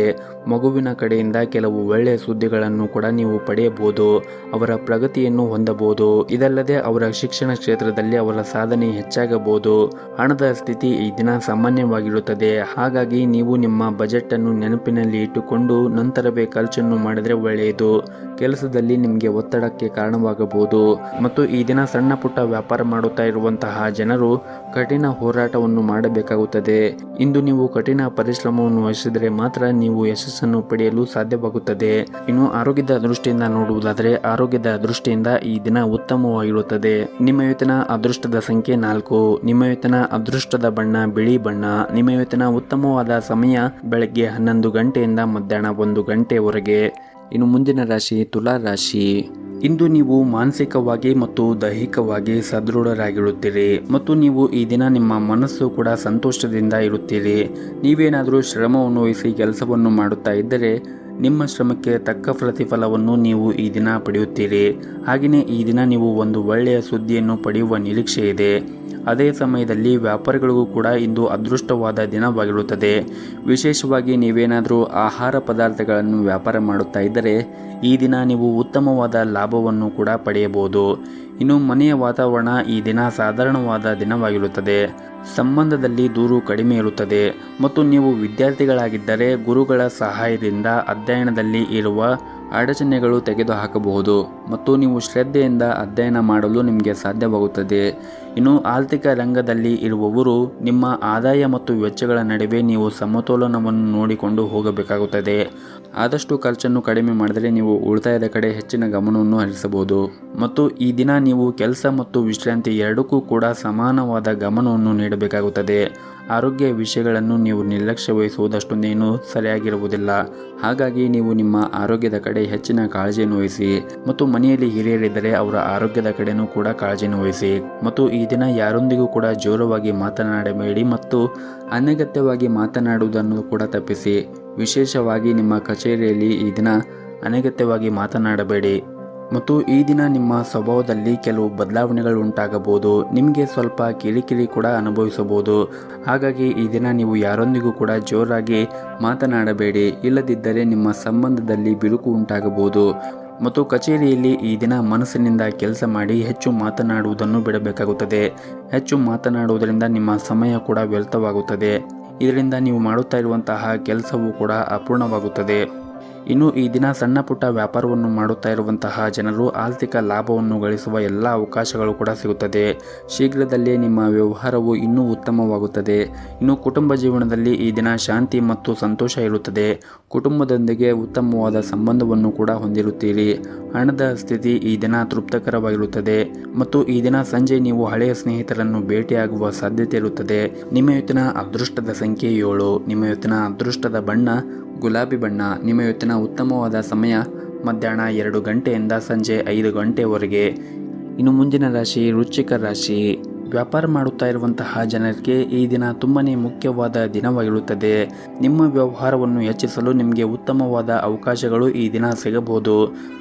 A: ಮಗುವಿನ ಕಡೆಯಿಂದ ಕೆಲವು ಒಳ್ಳೆಯ ಸುದ್ದಿಗಳನ್ನು ಕೂಡ ನೀವು ಪಡೆಯಬಹುದು. ಅವರ ಪ್ರಗತಿಯನ್ನು ಹೊಂದಬಹುದು. ಇದಲ್ಲದೆ ಅವರ ಶಿಕ್ಷಣ ಕ್ಷೇತ್ರದಲ್ಲಿ ಅವರ ಸಾಧನೆ ಹೆಚ್ಚಾಗಬಹುದು. ಹಣದ ಸ್ಥಿತಿ ಈ ದಿನ ಸಾಮಾನ್ಯವಾಗಿರುತ್ತದೆ. ಹಾಗಾಗಿ ನೀವು ನಿಮ್ಮ ಬಜೆಟ್ ಅನ್ನು ನೆನಪಿನಲ್ಲಿ ಇಟ್ಟುಕೊಂಡು ನಂತರವೇ ಖರ್ಚನ್ನು ಮಾಡಿದರೆ ಒಳ್ಳೆಯದು. ಕೆಲಸದಲ್ಲಿ ನಿಮಗೆ ಒತ್ತಡಕ್ಕೆ ಕಾರಣವಾಗಬಹುದು. ಮತ್ತು ಈ ದಿನ ಸಣ್ಣ ಪುಟ್ಟ ವ್ಯಾಪಾರ ಮಾಡುತ್ತಾ ಇರುವಂತಹ ಜನರು ಕಠಿಣ ಹೋರಾಟವನ್ನು ಮಾಡಬೇಕಾಗುತ್ತದೆ. ಇಂದು ನೀವು ಕಠಿಣ ಪರಿಶ್ರಮವನ್ನು ವಹಿಸಿದರೆ ಮಾತ್ರ ನೀವು ಯಶಸ್ಸನ್ನು ಪಡೆಯಲು ಸಾಧ್ಯವಾಗುತ್ತದೆ. ಇನ್ನು ಆರೋಗ್ಯದ ದೃಷ್ಟಿಯಿಂದ ನೋಡುವುದಾದರೆ ಆರೋಗ್ಯದ ದೃಷ್ಟಿಯಿಂದ ಈ ದಿನ ಉತ್ತಮವಾಗಿರುತ್ತದೆ. ನಿಮ್ಮ ಇವತ್ತಿನ ಅದೃಷ್ಟದ ಸಂಖ್ಯೆ 4. ನಿಮ್ಮ ಇವತ್ತಿನ ಅದೃಷ್ಟದ ಬಣ್ಣ ಬಿಳಿ ಬಣ್ಣ. ನಿಮ್ಮ ಇವತ್ತಿನ ಉತ್ತಮವಾದ ಸಮಯ ಬೆಳಗ್ಗೆ 11 ಗಂಟೆಯಿಂದ ಮಧ್ಯಾಹ್ನ 1 ಗಂಟೆವರೆಗೆ. ಇನ್ನು ಮುಂದಿನ ರಾಶಿ ತುಲಾ ರಾಶಿ. ಇಂದು ನೀವು ಮಾನಸಿಕವಾಗಿ ಮತ್ತು ದೈಹಿಕವಾಗಿ ಸದೃಢರಾಗಿರುತ್ತೀರಿ ಮತ್ತು ನೀವು ಈ ದಿನ ನಿಮ್ಮ ಮನಸ್ಸು ಕೂಡ ಸಂತೋಷದಿಂದ ಇರುತ್ತೀರಿ. ನೀವೇನಾದರೂ ಶ್ರಮವನ್ನು ವಹಿಸಿ ಕೆಲಸವನ್ನು ಮಾಡುತ್ತಾ ಇದ್ದರೆ ನಿಮ್ಮ ಶ್ರಮಕ್ಕೆ ತಕ್ಕ ಪ್ರತಿಫಲವನ್ನು ನೀವು ಈ ದಿನ ಪಡೆಯುತ್ತೀರಿ. ಹಾಗೆಯೇ ಈ ದಿನ ನೀವು ಒಂದು ಒಳ್ಳೆಯ ಸುದ್ದಿಯನ್ನು ಪಡೆಯುವ ನಿರೀಕ್ಷೆ ಇದೆ. ಅದೇ ಸಮಯದಲ್ಲಿ ವ್ಯಾಪಾರಿಗಳಿಗೂ ಕೂಡ ಇಂದು ಅದೃಷ್ಟವಾದ ದಿನವಾಗಿರುತ್ತದೆ. ವಿಶೇಷವಾಗಿ ನೀವೇನಾದರೂ ಆಹಾರ ಪದಾರ್ಥಗಳನ್ನು ವ್ಯಾಪಾರ ಮಾಡುತ್ತಾ ಇದ್ದರೆ ಈ ದಿನ ನೀವು ಉತ್ತಮವಾದ ಲಾಭವನ್ನು ಕೂಡ ಪಡೆಯಬಹುದು. ಇನ್ನು ಮನೆಯ ವಾತಾವರಣ ಈ ದಿನ ಸಾಧಾರಣವಾದ ದಿನವಾಗಿರುತ್ತದೆ. ಸಂಬಂಧದಲ್ಲಿ ದೂರು ಕಡಿಮೆ ಇರುತ್ತದೆ ಮತ್ತು ನೀವು ವಿದ್ಯಾರ್ಥಿಗಳಾಗಿದ್ದರೆ ಗುರುಗಳ ಸಹಾಯದಿಂದ ಅಧ್ಯಯನದಲ್ಲಿ ಇರುವ ಅಡಚಣೆಗಳು ತೆಗೆದುಹಾಕಬಹುದು ಮತ್ತು ನೀವು ಶ್ರದ್ಧೆಯಿಂದ ಅಧ್ಯಯನ ಮಾಡಲು ನಿಮಗೆ ಸಾಧ್ಯವಾಗುತ್ತದೆ. ಇನ್ನು ಆರ್ಥಿಕ ರಂಗದಲ್ಲಿ ಇರುವವರು ನಿಮ್ಮ ಆದಾಯ ಮತ್ತು ವೆಚ್ಚಗಳ ನಡುವೆ ನೀವು ಸಮತೋಲನವನ್ನು ನೋಡಿಕೊಂಡು ಹೋಗಬೇಕಾಗುತ್ತದೆ. ಆದಷ್ಟು ಖರ್ಚನ್ನು ಕಡಿಮೆ ಮಾಡಿದರೆ ನೀವು ಉಳಿತಾಯದ ಕಡೆ ಹೆಚ್ಚಿನ ಗಮನವನ್ನು ಹರಿಸಬಹುದು. ಮತ್ತು ಈ ದಿನ ನೀವು ಕೆಲಸ ಮತ್ತು ವಿಶ್ರಾಂತಿ ಎರಡಕ್ಕೂ ಕೂಡ ಸಮಾನವಾದ ಗಮನವನ್ನು ನೀಡಬೇಕಾಗುತ್ತದೆ. ಆರೋಗ್ಯ ವಿಷಯಗಳನ್ನು ನೀವು ನಿರ್ಲಕ್ಷ್ಯ ವಹಿಸುವುದಷ್ಟೊಂದೇನು ಸರಿಯಾಗಿರುವುದಿಲ್ಲ. ಹಾಗಾಗಿ ನೀವು ನಿಮ್ಮ ಆರೋಗ್ಯದ ಕಡೆ ಹೆಚ್ಚಿನ ಕಾಳಜಿಯನ್ನು ವಹಿಸಿ ಮತ್ತು ಮನೆಯಲ್ಲಿ ಹಿರಿಯರಿದ್ದರೆ ಅವರ ಆರೋಗ್ಯದ ಕಡೆನೂ ಕೂಡ ಕಾಳಜಿಯನ್ನು ವಹಿಸಿ. ಮತ್ತು ಈ ದಿನ ಯಾರೊಂದಿಗೂ ಕೂಡ ಜೋರವಾಗಿ ಮಾತನಾಡಬೇಡಿ ಮತ್ತು ಅನಗತ್ಯವಾಗಿ ಮಾತನಾಡುವುದನ್ನು ಕೂಡ ತಪ್ಪಿಸಿ. ವಿಶೇಷವಾಗಿ ನಿಮ್ಮ ಕಚೇರಿಯಲ್ಲಿ ಈ ದಿನ ಅನಗತ್ಯವಾಗಿ ಮಾತನಾಡಬೇಡಿ ಮತ್ತು ಈ ದಿನ ನಿಮ್ಮ ಸ್ವಭಾವದಲ್ಲಿ ಕೆಲವು ಬದಲಾವಣೆಗಳು ಉಂಟಾಗಬಹುದು. ನಿಮಗೆ ಸ್ವಲ್ಪ ಕಿರಿಕಿರಿ ಕೂಡ ಅನುಭವಿಸಬಹುದು. ಹಾಗಾಗಿ ಈ ದಿನ ನೀವು ಯಾರೊಂದಿಗೂ ಕೂಡ ಜೋರಾಗಿ ಮಾತನಾಡಬೇಡಿ, ಇಲ್ಲದಿದ್ದರೆ ನಿಮ್ಮ ಸಂಬಂಧದಲ್ಲಿ ಬಿರುಕು ಉಂಟಾಗಬಹುದು. ಮತ್ತು ಕಚೇರಿಯಲ್ಲಿ ಈ ದಿನ ಮನಸ್ಸಿನಿಂದ ಕೆಲಸ ಮಾಡಿ ಹೆಚ್ಚು ಮಾತನಾಡುವುದನ್ನು ಬಿಡಬೇಕಾಗುತ್ತದೆ. ಹೆಚ್ಚು ಮಾತನಾಡುವುದರಿಂದ ನಿಮ್ಮ ಸಮಯ ಕೂಡ ವ್ಯರ್ಥವಾಗುತ್ತದೆ. ಇದರಿಂದ ನೀವು ಮಾಡುತ್ತಾ ಇರುವಂತಹ ಕೆಲಸವೂ ಕೂಡ ಅಪೂರ್ಣವಾಗುತ್ತದೆ. ಇನ್ನು ಈ ದಿನ ಸಣ್ಣ ಪುಟ್ಟ ವ್ಯಾಪಾರವನ್ನು ಮಾಡುತ್ತಾ ಇರುವಂತಹ ಜನರು ಆರ್ಥಿಕ ಲಾಭವನ್ನು ಗಳಿಸುವ ಎಲ್ಲ ಅವಕಾಶಗಳು ಕೂಡ ಸಿಗುತ್ತದೆ. ಶೀಘ್ರದಲ್ಲೇ ನಿಮ್ಮ ವ್ಯವಹಾರವು ಇನ್ನೂ ಉತ್ತಮವಾಗುತ್ತದೆ. ಇನ್ನು ಕುಟುಂಬ ಜೀವನದಲ್ಲಿ ಈ ದಿನ ಶಾಂತಿ ಮತ್ತು ಸಂತೋಷ ಇರುತ್ತದೆ. ಕುಟುಂಬದೊಂದಿಗೆ ಉತ್ತಮವಾದ ಸಂಬಂಧವನ್ನು ಕೂಡ ಹೊಂದಿರುತ್ತೀರಿ. ಹಣದ ಸ್ಥಿತಿ ಈ ದಿನ ತೃಪ್ತಕರವಾಗಿರುತ್ತದೆ. ಮತ್ತು ಈ ದಿನ ಸಂಜೆ ನೀವು ಹಳೆಯ ಸ್ನೇಹಿತರನ್ನು ಭೇಟಿಯಾಗುವ ಸಾಧ್ಯತೆ ಇರುತ್ತದೆ. ನಿಮ್ಮ ಇವತ್ತಿನ ಅದೃಷ್ಟದ ಸಂಖ್ಯೆ 7. ನಿಮ್ಮ ಇವತ್ತಿನ ಅದೃಷ್ಟದ ಬಣ್ಣ ಗುಲಾಬಿ ಬಣ್ಣ. ನಿಮ್ಮ ಇವತ್ತಿನ ಉತ್ತಮವಾದ ಸಮಯ ಮಧ್ಯಾಹ್ನ 2 ಗಂಟೆಯಿಂದ ಸಂಜೆ 5 ಗಂಟೆವರೆಗೆ. ಇನ್ನು ಮುಂದಿನ ರಾಶಿ ವೃಶ್ಚಿಕ ರಾಶಿ. ವ್ಯಾಪಾರ ಮಾಡುತ್ತಾ ಇರುವಂತಹ ಜನರಿಗೆ ಈ ದಿನ ತುಂಬನೇ ಮುಖ್ಯವಾದ ದಿನವಾಗಿರುತ್ತದೆ. ನಿಮ್ಮ ವ್ಯವಹಾರವನ್ನು ಹೆಚ್ಚಿಸಲು ನಿಮಗೆ ಉತ್ತಮವಾದ ಅವಕಾಶಗಳು ಈ ದಿನ ಸಿಗಬಹುದು.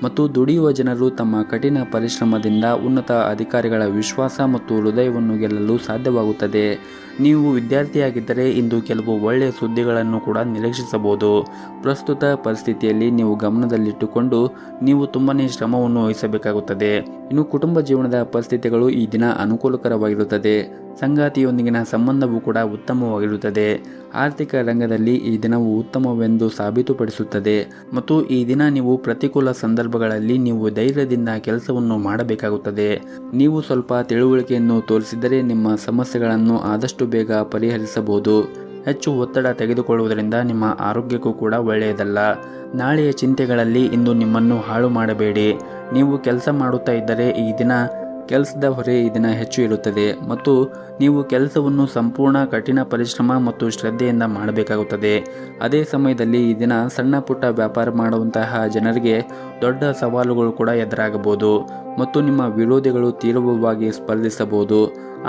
A: ಮತ್ತು ದುಡಿಯುವ ಜನರು ತಮ್ಮ ಕಠಿಣ ಪರಿಶ್ರಮದಿಂದ ಉನ್ನತ ಅಧಿಕಾರಿಗಳ ವಿಶ್ವಾಸ ಮತ್ತು ಹೃದಯವನ್ನು ಗೆಲ್ಲಲು ಸಾಧ್ಯವಾಗುತ್ತದೆ. ನೀವು ವಿದ್ಯಾರ್ಥಿಯಾಗಿದ್ದರೆ ಇಂದು ಕೆಲವು ಒಳ್ಳೆಯ ಸುದ್ದಿಗಳನ್ನು ಕೂಡ ನಿರೀಕ್ಷಿಸಬಹುದು. ಪ್ರಸ್ತುತ ಪರಿಸ್ಥಿತಿಯಲ್ಲಿ ನೀವು ಗಮನದಲ್ಲಿಟ್ಟುಕೊಂಡು ನೀವು ತುಂಬನೇ ಶ್ರಮವನ್ನು ವಹಿಸಬೇಕಾಗುತ್ತದೆ. ಇನ್ನು ಕುಟುಂಬ ಜೀವನದ ಪರಿಸ್ಥಿತಿಗಳು ಈ ದಿನ ಅನುಕೂಲಕರವಾಗಿರುತ್ತದೆ. ಸಂಗಾತಿಯೊಂದಿಗಿನ ಸಂಬಂಧವೂ ಕೂಡ ಉತ್ತಮವಾಗಿರುತ್ತದೆ. ಆರ್ಥಿಕ ರಂಗದಲ್ಲಿ ಈ ದಿನವು ಉತ್ತಮವೆಂದು ಸಾಬೀತುಪಡಿಸುತ್ತದೆ. ಮತ್ತು ಈ ದಿನ ನೀವು ಪ್ರತಿಕೂಲ ಸಂದರ್ಭಗಳಲ್ಲಿ ನೀವು ಧೈರ್ಯದಿಂದ ಕೆಲಸವನ್ನು ಮಾಡಬೇಕಾಗುತ್ತದೆ. ನೀವು ಸ್ವಲ್ಪ ತಿಳುವಳಿಕೆಯನ್ನು ತೋರಿಸಿದರೆ ನಿಮ್ಮ ಸಮಸ್ಯೆಗಳನ್ನು ಆದಷ್ಟು ಬೇಗ ಪರಿಹರಿಸಬಹುದು. ಹೆಚ್ಚು ಒತ್ತಡ ತೆಗೆದುಕೊಳ್ಳುವುದರಿಂದ ನಿಮ್ಮ ಆರೋಗ್ಯಕ್ಕೂ ಕೂಡ ಒಳ್ಳೆಯದಲ್ಲ. ನಾಳೆಯ ಚಿಂತೆಗಳಲ್ಲಿ ಇಂದು ನಿಮ್ಮನ್ನು ಹಾಳು ಮಾಡಬೇಡಿ. ನೀವು ಕೆಲಸ ಮಾಡುತ್ತಾ ಇದ್ದರೆ ಈ ದಿನ ಕೆಲಸದ ಹೊರೆ ಈ ದಿನ ಹೆಚ್ಚು ಇರುತ್ತದೆ. ಮತ್ತು ನೀವು ಕೆಲಸವನ್ನು ಸಂಪೂರ್ಣ ಕಠಿಣ ಪರಿಶ್ರಮ ಮತ್ತು ಶ್ರದ್ಧೆಯಿಂದ ಮಾಡಬೇಕಾಗುತ್ತದೆ. ಅದೇ ಸಮಯದಲ್ಲಿ ಈ ದಿನ ಸಣ್ಣ ಪುಟ್ಟ ವ್ಯಾಪಾರ ಮಾಡುವಂತಹ ಜನರಿಗೆ ದೊಡ್ಡ ಸವಾಲುಗಳು ಕೂಡ ಎದುರಾಗಬಹುದು. ಮತ್ತು ನಿಮ್ಮ ವಿರೋಧಿಗಳು ತೀವ್ರವಾಗಿ ಸ್ಪರ್ಧಿಸಬಹುದು.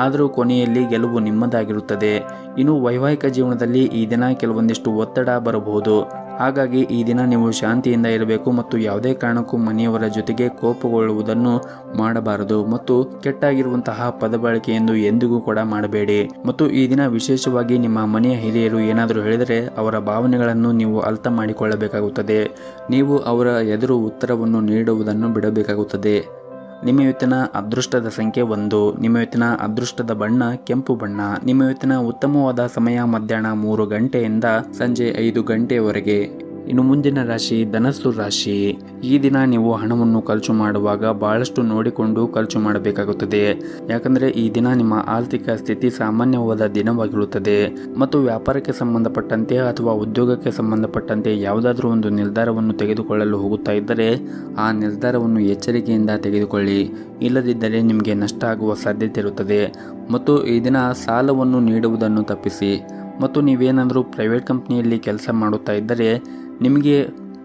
A: ಆದರೂ ಕೊನೆಯಲ್ಲಿ ಗೆಲುವು ನಿಮ್ಮದಾಗಿರುತ್ತದೆ. ಇನ್ನು ವೈವಾಹಿಕ ಜೀವನದಲ್ಲಿ ಈ ದಿನ ಕೆಲವೊಂದಿಷ್ಟು ಒತ್ತಡ ಬರಬಹುದು. ಹಾಗಾಗಿ ಈ ದಿನ ನೀವು ಶಾಂತಿಯಿಂದ ಇರಬೇಕು ಮತ್ತು ಯಾವುದೇ ಕಾರಣಕ್ಕೂ ಮನೆಯವರ ಜೊತೆಗೆ ಕೋಪಗೊಳ್ಳುವುದನ್ನು ಮಾಡಬಾರದು. ಮತ್ತು ಕೆಟ್ಟಾಗಿರುವಂತಹ ಪದಬಳಕೆಯನ್ನು ಎಂದಿಗೂ ಕೂಡ ಮಾಡಬೇಡಿ. ಮತ್ತು ಈ ದಿನ ವಿಶೇಷವಾಗಿ ನಿಮ್ಮ ಮನೆಯ ಹಿರಿಯರು ಏನಾದರೂ ಹೇಳಿದರೆ ಅವರ ಭಾವನೆಗಳನ್ನು ನೀವು ಅರ್ಥ ಮಾಡಿಕೊಳ್ಳಬೇಕಾಗುತ್ತದೆ. ನೀವು ಅವರ ಎದುರು ಉತ್ತರವನ್ನು ನೀಡುವುದನ್ನು ಬಿಡಬೇಕಾಗುತ್ತದೆ. ನಿಮ್ಮ ಇವತ್ತಿನ ಅದೃಷ್ಟದ ಸಂಖ್ಯೆ 1. ನಿಮ್ಮ ಇವತ್ತಿನ ಅದೃಷ್ಟದ ಬಣ್ಣ ಕೆಂಪು ಬಣ್ಣ. ನಿಮ್ಮ ಇವತ್ತಿನ ಉತ್ತಮವಾದ ಸಮಯ ಮಧ್ಯಾಹ್ನ 3 ಗಂಟೆಯಿಂದ ಸಂಜೆ 5 ಗಂಟೆಯವರೆಗೆ. ಇನ್ನು ಮುಂದಿನ ರಾಶಿ ಧನಸ್ಸು ರಾಶಿ. ಈ ದಿನ ನೀವು ಹಣವನ್ನು ಖರ್ಚು ಮಾಡುವಾಗ ಬಹಳಷ್ಟು ನೋಡಿಕೊಂಡು ಖರ್ಚು ಮಾಡಬೇಕಾಗುತ್ತದೆ. ಯಾಕಂದರೆ ಈ ದಿನ ನಿಮ್ಮ ಆರ್ಥಿಕ ಸ್ಥಿತಿ ಸಾಮಾನ್ಯವಾದ ದಿನವಾಗಿರುತ್ತದೆ. ಮತ್ತು ವ್ಯಾಪಾರಕ್ಕೆ ಸಂಬಂಧಪಟ್ಟಂತೆ ಅಥವಾ ಉದ್ಯೋಗಕ್ಕೆ ಸಂಬಂಧಪಟ್ಟಂತೆ ಯಾವುದಾದ್ರೂ ಒಂದು ನಿರ್ಧಾರವನ್ನು ತೆಗೆದುಕೊಳ್ಳಲು ಹೋಗುತ್ತಾ ಇದ್ದರೆ ಆ ನಿರ್ಧಾರವನ್ನು ಎಚ್ಚರಿಕೆಯಿಂದ ತೆಗೆದುಕೊಳ್ಳಿ. ಇಲ್ಲದಿದ್ದರೆ ನಿಮಗೆ ನಷ್ಟ ಆಗುವ ಸಾಧ್ಯತೆ ಇರುತ್ತದೆ. ಮತ್ತು ಈ ದಿನ ಸಾಲವನ್ನು ನೀಡುವುದನ್ನು ತಪ್ಪಿಸಿ. ಮತ್ತು ನೀವೇನಾದರೂ ಪ್ರೈವೇಟ್ ಕಂಪ್ನಿಯಲ್ಲಿ ಕೆಲಸ ಮಾಡುತ್ತಾ ಇದ್ದರೆ ನಿಮಗೆ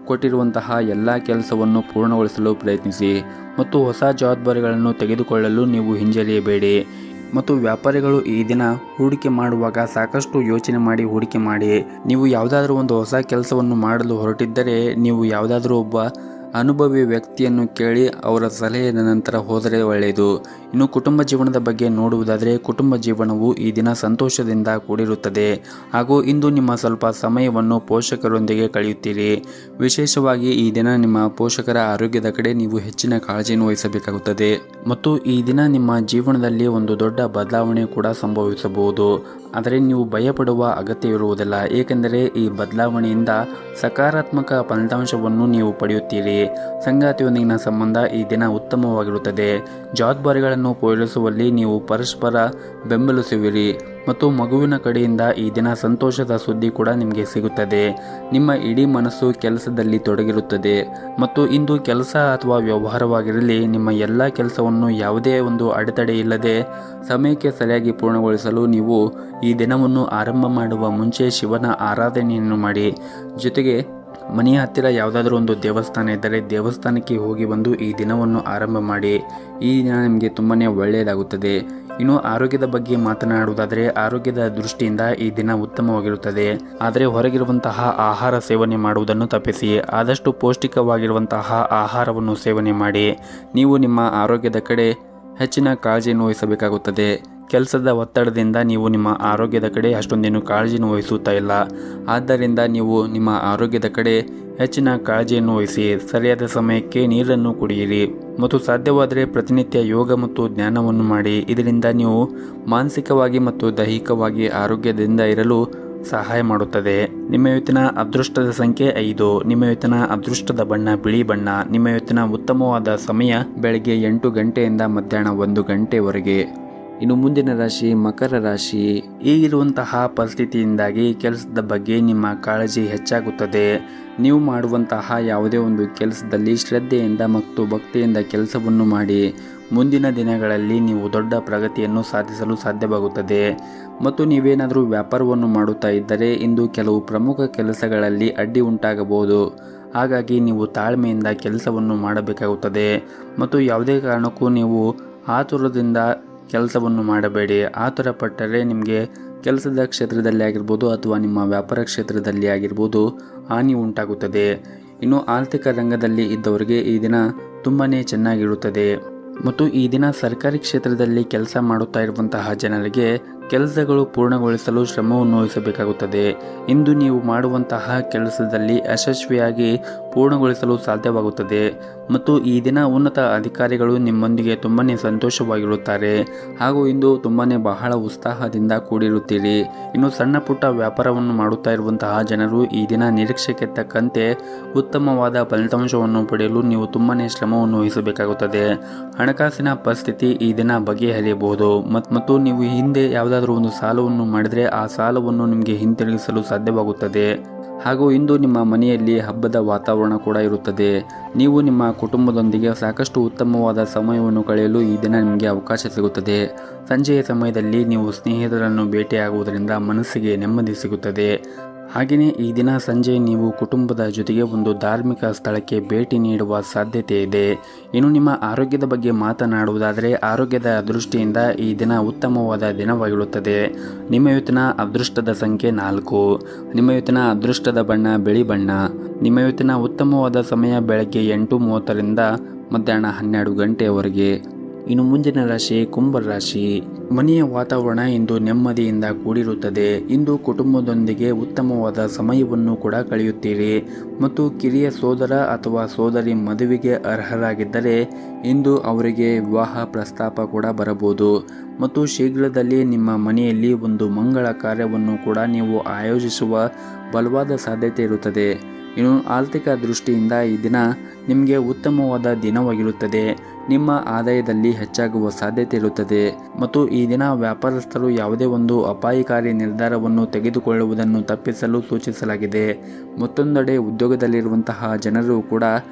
A: ಕೊಟ್ಟಿರುವಂತಹ ಎಲ್ಲ ಕೆಲಸವನ್ನು ಪೂರ್ಣಗೊಳಿಸಲು ಪ್ರಯತ್ನಿಸಿ. ಮತ್ತು ಹೊಸ ಜವಾಬ್ದಾರಿಗಳನ್ನು ತೆಗೆದುಕೊಳ್ಳಲು ನೀವು ಹಿಂಜರಿಯಬೇಡಿ. ಮತ್ತು ವ್ಯಾಪಾರಿಗಳು ಈ ದಿನ ಹೂಡಿಕೆ ಮಾಡುವಾಗ ಸಾಕಷ್ಟು ಯೋಚನೆ ಮಾಡಿ ಹೂಡಿಕೆ ಮಾಡಿ. ನೀವು ಯಾವುದಾದ್ರೂ ಒಂದು ಹೊಸ ಕೆಲಸವನ್ನು ಮಾಡಲು ಹೊರಟಿದ್ದರೆ ನೀವು ಯಾವುದಾದ್ರೂ ಒಬ್ಬ ಅನುಭವಿ ವ್ಯಕ್ತಿಯನ್ನು ಕೇಳಿ ಅವರ ಸಲಹೆಯ ನಂತರ ಹೋದರೆ ಒಳ್ಳೆಯದು. ಇನ್ನು ಕುಟುಂಬ ಜೀವನದ ಬಗ್ಗೆ ನೋಡುವುದಾದರೆ ಕುಟುಂಬ ಜೀವನವು ಈ ದಿನ ಸಂತೋಷದಿಂದ ಕೂಡಿರುತ್ತದೆ. ಹಾಗೂ ಇಂದು ನಿಮ್ಮ ಸ್ವಲ್ಪ ಸಮಯವನ್ನು ಪೋಷಕರೊಂದಿಗೆ ಕಳೆಯುತ್ತೀರಿ. ವಿಶೇಷವಾಗಿ ಈ ದಿನ ನಿಮ್ಮ ಪೋಷಕರ ಆರೋಗ್ಯದ ಕಡೆ ನೀವು ಹೆಚ್ಚಿನ ಕಾಳಜಿಯನ್ನು ವಹಿಸಬೇಕಾಗುತ್ತದೆ. ಮತ್ತು ಈ ದಿನ ನಿಮ್ಮ ಜೀವನದಲ್ಲಿ ಒಂದು ದೊಡ್ಡ ಬದಲಾವಣೆ ಕೂಡ ಸಂಭವಿಸಬಹುದು. ಆದರೆ ನೀವು ಭಯಪಡುವ ಅಗತ್ಯವಿರುವುದಿಲ್ಲ. ಏಕೆಂದರೆ ಈ ಬದಲಾವಣೆಯಿಂದ ಸಕಾರಾತ್ಮಕ ಫಲಿತಾಂಶವನ್ನು ನೀವು ಪಡೆಯುತ್ತೀರಿ. ಸಂಗಾತಿಯೊಂದಿಗಿನ ಸಂಬಂಧ ಈ ದಿನ ಉತ್ತಮವಾಗಿರುತ್ತದೆ. ಜವಾಬ್ದಾರಿಗಳನ್ನು ಪೂರೈಸುವಲ್ಲಿ ನೀವು ಪರಸ್ಪರ ಬೆಂಬಲಿಸುವಿರಿ. ಮತ್ತು ಮಗುವಿನ ಕಡೆಯಿಂದ ಈ ದಿನ ಸಂತೋಷದ ಸುದ್ದಿ ಕೂಡ ನಿಮಗೆ ಸಿಗುತ್ತದೆ. ನಿಮ್ಮ ಇಡೀ ಮನಸ್ಸು ಕೆಲಸದಲ್ಲಿ ತೊಡಗಿರುತ್ತದೆ. ಮತ್ತು ಇಂದು ಕೆಲಸ ಅಥವಾ ವ್ಯವಹಾರವಾಗಿರಲಿ ನಿಮ್ಮ ಎಲ್ಲ ಕೆಲಸವನ್ನು ಯಾವುದೇ ಒಂದು ಅಡೆತಡೆ ಇಲ್ಲದೆ ಸಮಯಕ್ಕೆ ಸರಿಯಾಗಿ ಪೂರ್ಣಗೊಳಿಸಲು ನೀವು ಈ ದಿನವನ್ನು ಆರಂಭ ಮಾಡುವ ಮುಂಚೆ ಶಿವನ ಆರಾಧನೆಯನ್ನು ಮಾಡಿ. ಜೊತೆಗೆ ಮನೆಯ ಹತ್ತಿರ ಯಾವುದಾದ್ರೂ ಒಂದು ದೇವಸ್ಥಾನ ಇದ್ದರೆ ದೇವಸ್ಥಾನಕ್ಕೆ ಹೋಗಿ ಬಂದು ಈ ದಿನವನ್ನು ಆರಂಭ ಮಾಡಿ. ಈ ದಿನ ನಿಮಗೆ ತುಂಬಾ ಒಳ್ಳೆಯದಾಗುತ್ತದೆ. ಇನ್ನು ಆರೋಗ್ಯದ ಬಗ್ಗೆ ಮಾತನಾಡುವುದಾದರೆ ಆರೋಗ್ಯದ ದೃಷ್ಟಿಯಿಂದ ಈ ದಿನ ಉತ್ತಮವಾಗಿರುತ್ತದೆ. ಆದರೆ ಹೊರಗಿರುವಂತಹ ಆಹಾರ ಸೇವನೆ ಮಾಡುವುದನ್ನು ತಪ್ಪಿಸಿ ಆದಷ್ಟು ಪೌಷ್ಟಿಕವಾಗಿರುವಂತಹ ಆಹಾರವನ್ನು ಸೇವನೆ ಮಾಡಿ. ನೀವು ನಿಮ್ಮ ಆರೋಗ್ಯದ ಕಡೆ ಹೆಚ್ಚಿನ ಕಾಳಜಿಯನ್ನು ವಹಿಸಬೇಕಾಗುತ್ತದೆ. ಕೆಲಸದ ಒತ್ತಡದಿಂದ ನೀವು ನಿಮ್ಮ ಆರೋಗ್ಯದ ಕಡೆ ಅಷ್ಟೊಂದೇನು ಕಾಳಜಿಯನ್ನು ವಹಿಸುತ್ತಾ ಇಲ್ಲ. ಆದ್ದರಿಂದ ನೀವು ನಿಮ್ಮ ಆರೋಗ್ಯದ ಕಡೆ ಹೆಚ್ಚಿನ ಕಾಳಜಿಯನ್ನು ವಹಿಸಿ ಸರಿಯಾದ ಸಮಯಕ್ಕೆ ನೀರನ್ನು ಕುಡಿಯಿರಿ ಮತ್ತು ಸಾಧ್ಯವಾದರೆ ಪ್ರತಿನಿತ್ಯ ಯೋಗ ಮತ್ತು ಧ್ಯಾನವನ್ನು ಮಾಡಿ. ಇದರಿಂದ ನೀವು ಮಾನಸಿಕವಾಗಿ ಮತ್ತು ದೈಹಿಕವಾಗಿ ಆರೋಗ್ಯದಿಂದ ಇರಲು ಸಹಾಯ ಮಾಡುತ್ತದೆ. ನಿಮ್ಮ ಇವತ್ತಿನ ಅದೃಷ್ಟದ ಸಂಖ್ಯೆ 5. ನಿಮ್ಮ ಇವತ್ತಿನ ಅದೃಷ್ಟದ ಬಣ್ಣ ಬಿಳಿ ಬಣ್ಣ. ನಿಮ್ಮ ಇವತ್ತಿನ ಉತ್ತಮವಾದ ಸಮಯ ಬೆಳಗ್ಗೆ 8 ಗಂಟೆಯಿಂದ ಮಧ್ಯಾಹ್ನ 1 ಗಂಟೆವರೆಗೆ. ಇನ್ನು ಮುಂದಿನ ರಾಶಿ ಮಕರ ರಾಶಿ. ಈಗಿರುವಂತಹ ಪರಿಸ್ಥಿತಿಯಿಂದಾಗಿ ಕೆಲಸದ ಬಗ್ಗೆ ನಿಮ್ಮ ಕಾಳಜಿ ಹೆಚ್ಚಾಗುತ್ತದೆ. ನೀವು ಮಾಡುವಂತಹ ಯಾವುದೇ ಒಂದು ಕೆಲಸದಲ್ಲಿ ಶ್ರದ್ಧೆಯಿಂದ ಮತ್ತು ಭಕ್ತಿಯಿಂದ ಕೆಲಸವನ್ನು ಮಾಡಿ. ಮುಂದಿನ ದಿನಗಳಲ್ಲಿ ನೀವು ದೊಡ್ಡ ಪ್ರಗತಿಯನ್ನು ಸಾಧಿಸಲು ಸಾಧ್ಯವಾಗುತ್ತದೆ. ಮತ್ತು ನೀವೇನಾದರೂ ವ್ಯಾಪಾರವನ್ನು ಮಾಡುತ್ತಾ ಇದ್ದರೆ ಇಂದು ಕೆಲವು ಪ್ರಮುಖ ಕೆಲಸಗಳಲ್ಲಿ ಅಡ್ಡಿ ಉಂಟಾಗಬಹುದು. ಹಾಗಾಗಿ ನೀವು ತಾಳ್ಮೆಯಿಂದ ಕೆಲಸವನ್ನು ಮಾಡಬೇಕಾಗುತ್ತದೆ ಮತ್ತು ಯಾವುದೇ ಕಾರಣಕ್ಕೂ ನೀವು ಆತುರದಿಂದ ಕೆಲಸವನ್ನು ಮಾಡಬೇಡಿ. ಆತುರ ಪಟ್ಟರೆ ನಿಮಗೆ ಕೆಲಸದ ಕ್ಷೇತ್ರದಲ್ಲಿ ಆಗಿರ್ಬೋದು ಅಥವಾ ನಿಮ್ಮ ವ್ಯಾಪಾರ ಕ್ಷೇತ್ರದಲ್ಲಿ ಆಗಿರ್ಬೋದು ಹಾನಿ ಉಂಟಾಗುತ್ತದೆ. ಇನ್ನು ಆರ್ಥಿಕ ರಂಗದಲ್ಲಿ ಇದ್ದವರಿಗೆ ಈ ದಿನ ತುಂಬಾ ಚೆನ್ನಾಗಿರುತ್ತದೆ. ಮತ್ತು ಈ ದಿನ ಸರ್ಕಾರಿ ಕ್ಷೇತ್ರದಲ್ಲಿ ಕೆಲಸ ಮಾಡುತ್ತಾ ಇರುವಂತಹ ಜನರಿಗೆ ಕೆಲಸಗಳು ಪೂರ್ಣಗೊಳಿಸಲು ಶ್ರಮವನ್ನು ವಹಿಸಬೇಕಾಗುತ್ತದೆ. ಇಂದು ನೀವು ಮಾಡುವಂತಹ ಕೆಲಸದಲ್ಲಿ ಯಶಸ್ವಿಯಾಗಿ ಪೂರ್ಣಗೊಳಿಸಲು ಸಾಧ್ಯವಾಗುತ್ತದೆ. ಮತ್ತು ಈ ದಿನ ಉನ್ನತ ಅಧಿಕಾರಿಗಳು ನಿಮ್ಮೊಂದಿಗೆ ತುಂಬಾ ಸಂತೋಷವಾಗಿರುತ್ತಾರೆ ಹಾಗೂ ಇಂದು ಬಹಳ ಉತ್ಸಾಹದಿಂದ ಕೂಡಿರುತ್ತೀರಿ. ಇನ್ನು ಸಣ್ಣ ಪುಟ್ಟ ವ್ಯಾಪಾರವನ್ನು ಮಾಡುತ್ತಾ ಇರುವಂತಹ ಜನರು ಈ ದಿನ ನಿರೀಕ್ಷೆಗೆ ತಕ್ಕಂತೆ ಉತ್ತಮವಾದ ಫಲಿತಾಂಶವನ್ನು ಪಡೆಯಲು ನೀವು ತುಂಬಾ ಶ್ರಮವನ್ನು ವಹಿಸಬೇಕಾಗುತ್ತದೆ. ಹಣಕಾಸಿನ ಪರಿಸ್ಥಿತಿ ಈ ದಿನ ಬಗೆಹರಿಯಬಹುದು ಮತ್ತು ನೀವು ಹಿಂದೆ ಯಾವುದಾದ್ರೂ ಒಂದು ಸಾಲವನ್ನು ಮಾಡಿದರೆ ಆ ಸಾಲವನ್ನು ನಿಮಗೆ ಹಿಂತಿರುಗಿಸಲು ಸಾಧ್ಯವಾಗುತ್ತದೆ. ಹಾಗೂ ಇಂದು ನಿಮ್ಮ ಮನೆಯಲ್ಲಿ ಹಬ್ಬದ ವಾತಾವರಣ ಕೂಡ ಇರುತ್ತದೆ. ನೀವು ನಿಮ್ಮ ಕುಟುಂಬದೊಂದಿಗೆ ಸಾಕಷ್ಟು ಉತ್ತಮವಾದ ಸಮಯವನ್ನು ಕಳೆಯಲು ಈ ದಿನ ನಿಮಗೆ ಅವಕಾಶ ಸಿಗುತ್ತದೆ. ಸಂಜೆಯ ಸಮಯದಲ್ಲಿ ನೀವು ಸ್ನೇಹಿತರನ್ನು ಭೇಟಿಯಾಗುವುದರಿಂದ ಮನಸ್ಸಿಗೆ ನೆಮ್ಮದಿ ಸಿಗುತ್ತದೆ. ಹಾಗೆಯೇ ಈ ದಿನ ಸಂಜೆ ನೀವು ಕುಟುಂಬದ ಜೊತೆಗೆ ಒಂದು ಧಾರ್ಮಿಕ ಸ್ಥಳಕ್ಕೆ ಭೇಟಿ ನೀಡುವ ಸಾಧ್ಯತೆ ಇದೆ. ಇನ್ನು ನಿಮ್ಮ ಆರೋಗ್ಯದ ಬಗ್ಗೆ ಮಾತನಾಡುವುದಾದರೆ ಆರೋಗ್ಯದ ದೃಷ್ಟಿಯಿಂದ ಈ ದಿನ ಉತ್ತಮವಾದ ದಿನವಾಗಿರುತ್ತದೆ. ನಿಮ್ಮ ಇವತ್ತಿನ ಅದೃಷ್ಟದ ಸಂಖ್ಯೆ 4. ನಿಮ್ಮ ಇವತ್ತಿನ ಅದೃಷ್ಟದ ಬಣ್ಣ ಬಿಳಿ ಬಣ್ಣ. ನಿಮ್ಮ ಇವತ್ತಿನ ಉತ್ತಮವಾದ ಸಮಯ ಬೆಳಗ್ಗೆ 8:30ರಿಂದ ಮಧ್ಯಾಹ್ನ 12 ಗಂಟೆಯವರೆಗೆ. ಇನ್ನು ಮುಂದಿನ ರಾಶಿ ಕುಂಭ ರಾಶಿ. ಮನೆಯ ವಾತಾವರಣ ಇಂದು ನೆಮ್ಮದಿಯಿಂದ ಕೂಡಿರುತ್ತದೆ. ಇಂದು ಕುಟುಂಬದೊಂದಿಗೆ ಉತ್ತಮವಾದ ಸಮಯವನ್ನು ಕೂಡ ಕಳೆಯುತ್ತೀರಿ ಮತ್ತು ಕಿರಿಯ ಸೋದರ ಅಥವಾ ಸೋದರಿ ಮದುವೆಗೆ ಅರ್ಹರಾಗಿದ್ದರೆ ಇಂದು ಅವರಿಗೆ ವಿವಾಹ ಪ್ರಸ್ತಾಪ ಕೂಡ ಬರಬಹುದು. ಮತ್ತು ಶೀಘ್ರದಲ್ಲೇ ನಿಮ್ಮ ಮನೆಯಲ್ಲಿ ಒಂದು ಮಂಗಳ ಕಾರ್ಯವನ್ನು ಕೂಡ ನೀವು ಆಯೋಜಿಸುವ ಬಲವಾದ ಸಾಧ್ಯತೆ ಇರುತ್ತದೆ. ಇನ್ನು ಆರ್ಥಿಕ ದೃಷ್ಟಿಯಿಂದ ಈ ದಿನ ನಿಮಗೆ ಉತ್ತಮವಾದ ದಿನವಾಗಿರುತ್ತದೆ. ನಿಮ್ಮ ಆದಾಯದಲ್ಲಿ ಹೆಚ್ಚಾಗುವ ಸಾಧ್ಯತೆ ಇರುತ್ತದೆ ಮತ್ತು ಈ ದಿನ ವ್ಯಾಪಾರಸ್ಥರು ಯಾವುದೇ ಒಂದು ಅಪಾಯಕಾರಿ ನಿರ್ಧಾರವನ್ನು ತೆಗೆದುಕೊಳ್ಳುವುದನ್ನು ತಪ್ಪಿಸಲು ಸೂಚಿಸಲಾಗಿದೆ. ಮತ್ತೊಂದೆಡೆ ಉದ್ಯೋಗದಲ್ಲಿರುವಂತಹ ಜನರು ಕೂಡ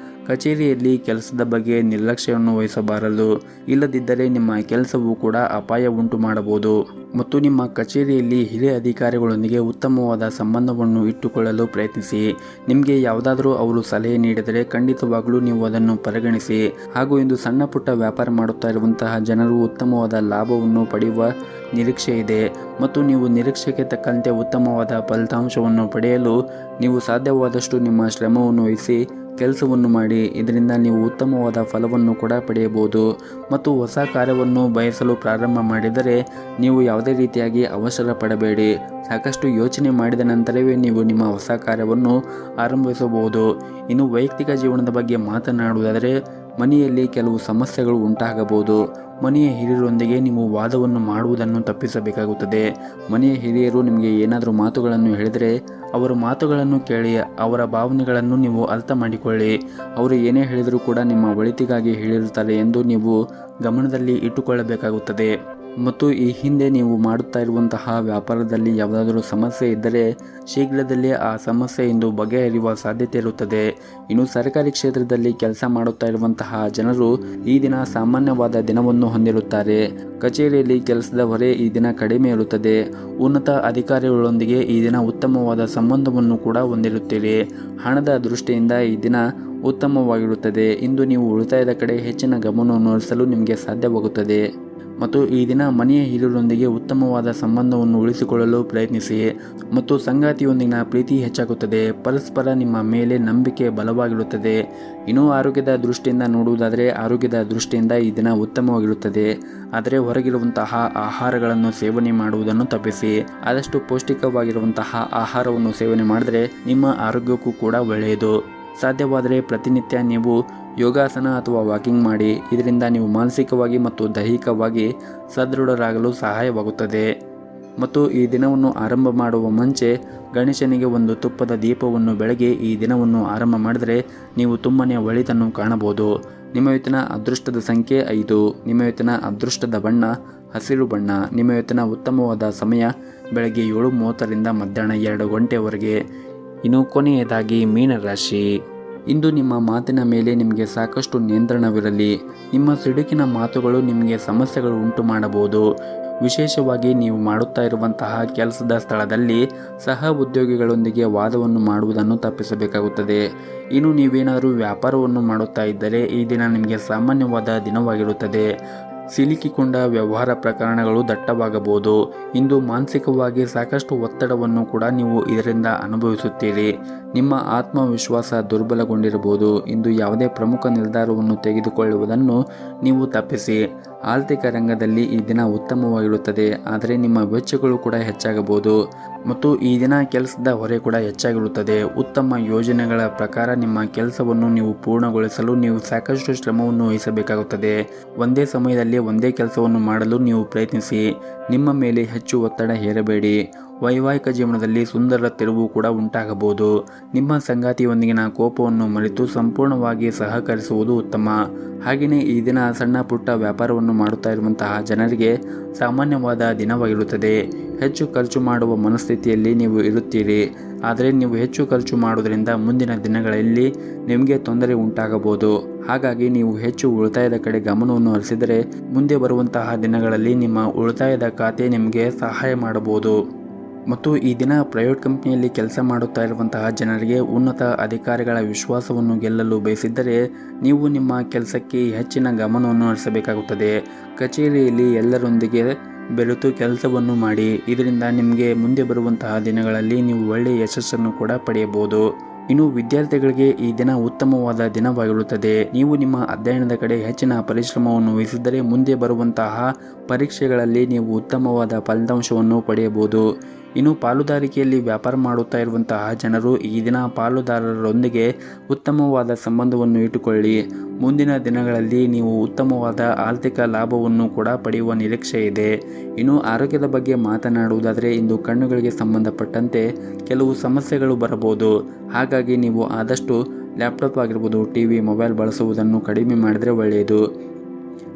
A: ಕಚೇರಿಯಲ್ಲಿ ಕೆಲಸದ ಬಗ್ಗೆ ನಿರ್ಲಕ್ಷ್ಯವನ್ನು ವಹಿಸಬಾರದು. ಇಲ್ಲದಿದ್ದರೆ ನಿಮ್ಮ ಕೆಲಸವು ಕೂಡ ಅಪಾಯ ಉಂಟು ಮಾಡಬಹುದು. ಮತ್ತು ನಿಮ್ಮ ಕಚೇರಿಯಲ್ಲಿ ಹಿರಿಯ ಅಧಿಕಾರಿಗಳೊಂದಿಗೆ ಉತ್ತಮವಾದ ಸಂಬಂಧವನ್ನು ಇಟ್ಟುಕೊಳ್ಳಲು ಪ್ರಯತ್ನಿಸಿ. ನಿಮಗೆ ಯಾವುದಾದರೂ ಅವರು ಸಲಹೆ ನೀಡಿದರೆ ಖಂಡಿತವಾಗಲೂ ನೀವು ಅದನ್ನು ಪರಿಗಣಿಸಿ. ಹಾಗೂ ಇಂದು ಸಣ್ಣ ಪುಟ್ಟ ವ್ಯಾಪಾರ ಮಾಡುತ್ತಾ ಇರುವಂತಹ ಜನರು ಉತ್ತಮವಾದ ಲಾಭವನ್ನು ಪಡೆಯುವ ನಿರೀಕ್ಷೆ ಇದೆ ಮತ್ತು ನೀವು ನಿರೀಕ್ಷೆಗೆ ತಕ್ಕಂತೆ ಉತ್ತಮವಾದ ಫಲಿತಾಂಶವನ್ನು ಪಡೆಯಲು ನೀವು ಸಾಧ್ಯವಾದಷ್ಟು ನಿಮ್ಮ ಶ್ರಮವನ್ನು ವಹಿಸಿ ಕೆಲಸವನ್ನು ಮಾಡಿ. ಇದರಿಂದ ನೀವು ಉತ್ತಮವಾದ ಫಲವನ್ನು ಕೂಡ ಪಡೆಯಬಹುದು. ಮತ್ತು ಹೊಸ ಕಾರ್ಯವನ್ನು ಬಯಸಲು ಪ್ರಾರಂಭ ಮಾಡಿದರೆ ನೀವು ಯಾವುದೇ ರೀತಿಯಾಗಿ ಅವಸರ ಪಡಬೇಡಿ. ಸಾಕಷ್ಟು ಯೋಚನೆ ಮಾಡಿದ ನಂತರವೇ ನೀವು ನಿಮ್ಮ ಹೊಸ ಕಾರ್ಯವನ್ನು ಆರಂಭಿಸಬಹುದು. ಇನ್ನು ವೈಯಕ್ತಿಕ ಜೀವನದ ಬಗ್ಗೆ ಮಾತನಾಡುವುದಾದರೆ ಮನೆಯಲ್ಲಿ ಕೆಲವು ಸಮಸ್ಯೆಗಳು ಉಂಟಾಗಬಹುದು. ಮನೆಯ ಹಿರಿಯರೊಂದಿಗೆ ನೀವು ವಾದವನ್ನು ಮಾಡುವುದನ್ನು ತಪ್ಪಿಸಬೇಕಾಗುತ್ತದೆ. ಮನೆಯ ಹಿರಿಯರು ನಿಮಗೆ ಏನಾದರೂ ಮಾತುಗಳನ್ನು ಹೇಳಿದರೆ ಅವರ ಮಾತುಗಳನ್ನು ಕೇಳಿ ಅವರ ಭಾವನೆಗಳನ್ನು ನೀವು ಅರ್ಥ ಮಾಡಿಕೊಳ್ಳಿ. ಅವರು ಏನೇ ಹೇಳಿದರೂ ಕೂಡ ನಿಮ್ಮ ಒಳಿತಿಗಾಗಿ ಹೇಳಿರುತ್ತಾರೆ ಎಂದು ನೀವು ಗಮನದಲ್ಲಿ ಇಟ್ಟುಕೊಳ್ಳಬೇಕಾಗುತ್ತದೆ. ಮತ್ತು ಈ ಹಿಂದೆ ನೀವು ಮಾಡುತ್ತಾ ಇರುವಂತಹ ವ್ಯಾಪಾರದಲ್ಲಿ ಯಾವುದಾದರೂ ಸಮಸ್ಯೆ ಇದ್ದರೆ ಶೀಘ್ರದಲ್ಲೇ ಆ ಸಮಸ್ಯೆ ಇಂದು ಬಗೆಹರಿಯುವ ಸಾಧ್ಯತೆ ಇರುತ್ತದೆ. ಇನ್ನು ಸರ್ಕಾರಿ ಕ್ಷೇತ್ರದಲ್ಲಿ ಕೆಲಸ ಮಾಡುತ್ತಾ ಇರುವಂತಹ ಜನರು ಈ ದಿನ ಸಾಮಾನ್ಯವಾದ ದಿನವನ್ನು ಹೊಂದಿರುತ್ತಾರೆ. ಕಚೇರಿಯಲ್ಲಿ ಕೆಲಸದ ಹೊರೆ ಈ ದಿನ ಕಡಿಮೆ ಇರುತ್ತದೆ. ಉನ್ನತ ಅಧಿಕಾರಿಗಳೊಂದಿಗೆ ಈ ದಿನ ಉತ್ತಮವಾದ ಸಂಬಂಧವನ್ನು ಕೂಡ ಹೊಂದಿರುತ್ತೀರಿ. ಹಣದ ದೃಷ್ಟಿಯಿಂದ ಈ ದಿನ ಉತ್ತಮವಾಗಿರುತ್ತದೆ. ಇಂದು ನೀವು ಉಳಿತಾಯದ ಕಡೆ ಹೆಚ್ಚಿನ ಗಮನವನ್ನು ಹರಿಸಲು ನಿಮಗೆ ಸಾಧ್ಯವಾಗುತ್ತದೆ. ಮತ್ತು ಈ ದಿನ ಮನೆಯ ಹಿರಿಯರೊಂದಿಗೆ ಉತ್ತಮವಾದ ಸಂಬಂಧವನ್ನು ಉಳಿಸಿಕೊಳ್ಳಲು ಪ್ರಯತ್ನಿಸಿ ಮತ್ತು ಸಂಗಾತಿಯೊಂದಿಗಿನ ಪ್ರೀತಿ ಹೆಚ್ಚಾಗುತ್ತದೆ. ಪರಸ್ಪರ ನಿಮ್ಮ ಮೇಲೆ ನಂಬಿಕೆ ಬಲವಾಗಿರುತ್ತದೆ. ಇನ್ನು ಆರೋಗ್ಯದ ದೃಷ್ಟಿಯಿಂದ ನೋಡುವುದಾದರೆ ಆರೋಗ್ಯದ ದೃಷ್ಟಿಯಿಂದ ಈ ದಿನ ಉತ್ತಮವಾಗಿರುತ್ತದೆ. ಆದರೆ ಹೊರಗಿರುವಂತಹ ಆಹಾರಗಳನ್ನು ಸೇವನೆ ಮಾಡುವುದನ್ನು ತಪ್ಪಿಸಿ. ಆದಷ್ಟು ಪೌಷ್ಟಿಕವಾಗಿರುವಂತಹ ಆಹಾರವನ್ನು ಸೇವನೆ ಮಾಡಿದರೆ ನಿಮ್ಮ ಆರೋಗ್ಯಕ್ಕೂ ಕೂಡ ಒಳ್ಳೆಯದು. ಸಾಧ್ಯವಾದರೆ ಪ್ರತಿನಿತ್ಯ ನೀವು ಯೋಗಾಸನ ಅಥವಾ ವಾಕಿಂಗ್ ಮಾಡಿ. ಇದರಿಂದ ನೀವು ಮಾನಸಿಕವಾಗಿ ಮತ್ತು ದೈಹಿಕವಾಗಿ ಸದೃಢರಾಗಲು ಸಹಾಯವಾಗುತ್ತದೆ. ಮತ್ತು ಈ ದಿನವನ್ನು ಆರಂಭ ಮಾಡುವ ಮುಂಚೆ ಗಣೇಶನಿಗೆ ಒಂದು ತುಪ್ಪದ ದೀಪವನ್ನು ಬೆಳಗಿ ಈ ದಿನವನ್ನು ಆರಂಭ ಮಾಡಿದರೆ ನೀವು ತುಂಬನೇ ಒಳಿತನ್ನು ಕಾಣಬಹುದು. ನಿಮ್ಮ ಇವತ್ತಿನ ಅದೃಷ್ಟದ ಸಂಖ್ಯೆ 5. ನಿಮ್ಮ ಇವತ್ತಿನ ಅದೃಷ್ಟದ ಬಣ್ಣ ಹಸಿರು ಬಣ್ಣ. ನಿಮ್ಮ ಇವತ್ತಿನ ಉತ್ತಮವಾದ ಸಮಯ ಬೆಳಗ್ಗೆ 7:30ರಿಂದ ಮಧ್ಯಾಹ್ನ 2 ಗಂಟೆವರೆಗೆ. ಇನ್ನು ಕೊನೆಯದಾಗಿ ಮೀನರಾಶಿ. ಇಂದು ನಿಮ್ಮ ಮಾತಿನ ಮೇಲೆ ನಿಮಗೆ ಸಾಕಷ್ಟು ನಿಯಂತ್ರಣವಿರಲಿ. ನಿಮ್ಮ ಸಿಡುಕಿನ ಮಾತುಗಳು ನಿಮಗೆ ಸಮಸ್ಯೆಗಳು ಉಂಟು ಮಾಡಬಹುದು. ವಿಶೇಷವಾಗಿ ನೀವು ಮಾಡುತ್ತಾ ಇರುವಂತಹ ಕೆಲಸದ ಸ್ಥಳದಲ್ಲಿ ಸಹ ಉದ್ಯೋಗಿಗಳೊಂದಿಗೆ ವಾದವನ್ನು ಮಾಡುವುದನ್ನು ತಪ್ಪಿಸಬೇಕಾಗುತ್ತದೆ. ಇನ್ನು ನೀವೇನಾದರೂ ವ್ಯಾಪಾರವನ್ನು ಮಾಡುತ್ತಾ ಇದ್ದರೆ ಈ ದಿನ ನಿಮಗೆ ಸಾಮಾನ್ಯವಾದ ದಿನವಾಗಿರುತ್ತದೆ. ಸಿಲುಕಿಕೊಂಡ ವ್ಯವಹಾರ ಪ್ರಕರಣಗಳು ದಟ್ಟವಾಗಬಹುದು. ಇಂದು ಮಾನಸಿಕವಾಗಿ ಸಾಕಷ್ಟು ಒತ್ತಡವನ್ನು ಕೂಡ ನೀವು ಇದರಿಂದ ಅನುಭವಿಸುತ್ತೀರಿ. ನಿಮ್ಮ ಆತ್ಮವಿಶ್ವಾಸ ದುರ್ಬಲಗೊಂಡಿರಬಹುದು. ಇಂದು ಯಾವುದೇ ಪ್ರಮುಖ ನಿರ್ಧಾರವನ್ನು ತೆಗೆದುಕೊಳ್ಳುವುದನ್ನು ನೀವು ತಪ್ಪಿಸಿ. ಆರ್ಥಿಕ ರಂಗದಲ್ಲಿ ಈ ದಿನ ಉತ್ತಮವಾಗಿರುತ್ತದೆ. ಆದರೆ ನಿಮ್ಮ ವೆಚ್ಚಗಳು ಕೂಡ ಹೆಚ್ಚಾಗಬಹುದು ಮತ್ತು ಈ ದಿನ ಕೆಲಸದ ಹೊರೆ ಕೂಡ ಹೆಚ್ಚಾಗಿರುತ್ತದೆ. ಉತ್ತಮ ಯೋಜನೆಗಳ ಪ್ರಕಾರ ನಿಮ್ಮ ಕೆಲಸವನ್ನು ನೀವು ಪೂರ್ಣಗೊಳಿಸಲು ನೀವು ಸಾಕಷ್ಟು ಶ್ರಮವನ್ನು ವಹಿಸಬೇಕಾಗುತ್ತದೆ. ಒಂದೇ ಸಮಯದಲ್ಲಿ ಒಂದೇ ಕೆಲಸವನ್ನು ಮಾಡಲು ನೀವು ಪ್ರಯತ್ನಿಸಿ. ನಿಮ್ಮ ಮೇಲೆ ಹೆಚ್ಚು ಒತ್ತಡ ಹೇರಬೇಡಿ. ವೈವಾಹಿಕ ಜೀವನದಲ್ಲಿ ಸುಂದರ ತಿರುವು ಕೂಡ ಉಂಟಾಗಬಹುದು. ನಿಮ್ಮ ಸಂಗಾತಿಯೊಂದಿಗಿನ ಕೋಪವನ್ನು ಮರೆತು ಸಂಪೂರ್ಣವಾಗಿ ಸಹಕರಿಸುವುದು ಉತ್ತಮ. ಹಾಗೆಯೇ ಈ ದಿನ ಸಣ್ಣ ಪುಟ್ಟ ವ್ಯಾಪಾರವನ್ನು ಮಾಡುತ್ತಾ ಇರುವಂತಹ ಜನರಿಗೆ ಸಾಮಾನ್ಯವಾದ ದಿನವಾಗಿರುತ್ತದೆ. ಹೆಚ್ಚು ಖರ್ಚು ಮಾಡುವ ಮನಸ್ಥಿತಿಯಲ್ಲಿ ನೀವು ಇರುತ್ತೀರಿ. ಆದರೆ ನೀವು ಹೆಚ್ಚು ಖರ್ಚು ಮಾಡುವುದರಿಂದ ಮುಂದಿನ ದಿನಗಳಲ್ಲಿ ನಿಮಗೆ ತೊಂದರೆ ಉಂಟಾಗಬಹುದು. ಹಾಗಾಗಿ ನೀವು ಹೆಚ್ಚು ಉಳಿತಾಯದ ಕಡೆ ಗಮನವನ್ನು ಹರಿಸಿದರೆ ಮುಂದೆ ಬರುವಂತಹ ದಿನಗಳಲ್ಲಿ ನಿಮ್ಮ ಉಳಿತಾಯದ ಖಾತೆ ನಿಮಗೆ ಸಹಾಯ ಮಾಡಬಹುದು. ಮತ್ತು ಈ ದಿನ ಪ್ರೈವೇಟ್ ಕಂಪನಿಯಲ್ಲಿ ಕೆಲಸ ಮಾಡುತ್ತಾ ಇರುವಂತಹ ಜನರಿಗೆ ಉನ್ನತ ಅಧಿಕಾರಿಗಳ ವಿಶ್ವಾಸವನ್ನು ಗೆಲ್ಲಲು ಬಯಸಿದ್ದರೆ ನೀವು ನಿಮ್ಮ ಕೆಲಸಕ್ಕೆ ಹೆಚ್ಚಿನ ಗಮನವನ್ನು ಹರಿಸಬೇಕಾಗುತ್ತದೆ. ಕಚೇರಿಯಲ್ಲಿ ಎಲ್ಲರೊಂದಿಗೆ ಬೆರೆತು ಕೆಲಸವನ್ನು ಮಾಡಿ. ಇದರಿಂದ ನಿಮಗೆ ಮುಂದೆ ಬರುವಂತಹ ದಿನಗಳಲ್ಲಿ ನೀವು ಒಳ್ಳೆಯ ಯಶಸ್ಸನ್ನು ಕೂಡ ಪಡೆಯಬಹುದು. ಇನ್ನು ವಿದ್ಯಾರ್ಥಿಗಳಿಗೆ ಈ ದಿನ ಉತ್ತಮವಾದ ದಿನವಾಗಿರುತ್ತದೆ. ನೀವು ನಿಮ್ಮ ಅಧ್ಯಯನದ ಕಡೆ ಹೆಚ್ಚಿನ ಪರಿಶ್ರಮವನ್ನು ವಹಿಸಿದರೆ ಮುಂದೆ ಬರುವಂತಹ ಪರೀಕ್ಷೆಗಳಲ್ಲಿ ನೀವು ಉತ್ತಮವಾದ ಫಲಿತಾಂಶವನ್ನು ಪಡೆಯಬಹುದು. ಇನ್ನು ಪಾಲುದಾರಿಕೆಯಲ್ಲಿ ವ್ಯಾಪಾರ ಮಾಡುತ್ತಾ ಇರುವಂತಹ ಜನರು ಈ ದಿನ ಪಾಲುದಾರರೊಂದಿಗೆ ಉತ್ತಮವಾದ ಸಂಬಂಧವನ್ನು ಇಟ್ಟುಕೊಳ್ಳಿ. ಮುಂದಿನ ದಿನಗಳಲ್ಲಿ ನೀವು ಉತ್ತಮವಾದ ಆರ್ಥಿಕ ಲಾಭವನ್ನು ಕೂಡ ಪಡೆಯುವ ನಿರೀಕ್ಷೆ ಇದೆ. ಇನ್ನು ಆರೋಗ್ಯದ ಬಗ್ಗೆ ಮಾತನಾಡುವುದಾದರೆ ಇಂದು ಕಣ್ಣುಗಳಿಗೆ ಸಂಬಂಧಪಟ್ಟಂತೆ ಕೆಲವು ಸಮಸ್ಯೆಗಳು ಬರಬಹುದು. ಹಾಗಾಗಿ ನೀವು ಆದಷ್ಟು ಲ್ಯಾಪ್ಟಾಪ್ ಆಗಿರ್ಬೋದು, ಟಿವಿ, ಮೊಬೈಲ್ ಬಳಸುವುದನ್ನು ಕಡಿಮೆ ಮಾಡಿದರೆ ಒಳ್ಳೆಯದು.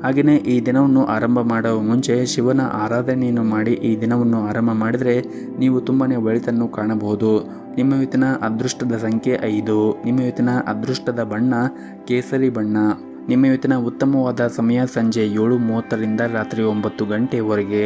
A: ಹಾಗೆಯೇ ಈ ದಿನವನ್ನು ಆರಂಭ ಮಾಡುವ ಮುಂಚೆ ಶಿವನ ಆರಾಧನೆಯನ್ನು ಮಾಡಿ ಈ ದಿನವನ್ನು ಆರಂಭ ಮಾಡಿದರೆ ನೀವು ತುಂಬಾ ಒಳಿತನ್ನು ಕಾಣಬಹುದು. ನಿಮ್ಮ ಇವತ್ತಿನ ಅದೃಷ್ಟದ ಸಂಖ್ಯೆ 5. ನಿಮ್ಮ ಇವತ್ತಿನ ಅದೃಷ್ಟದ ಬಣ್ಣ ಕೇಸರಿ ಬಣ್ಣ. ನಿಮ್ಮ ಇವತ್ತಿನ ಉತ್ತಮವಾದ ಸಮಯ ಸಂಜೆ 7:30ರಿಂದ ರಾತ್ರಿ 9 ಗಂಟೆವರೆಗೆ.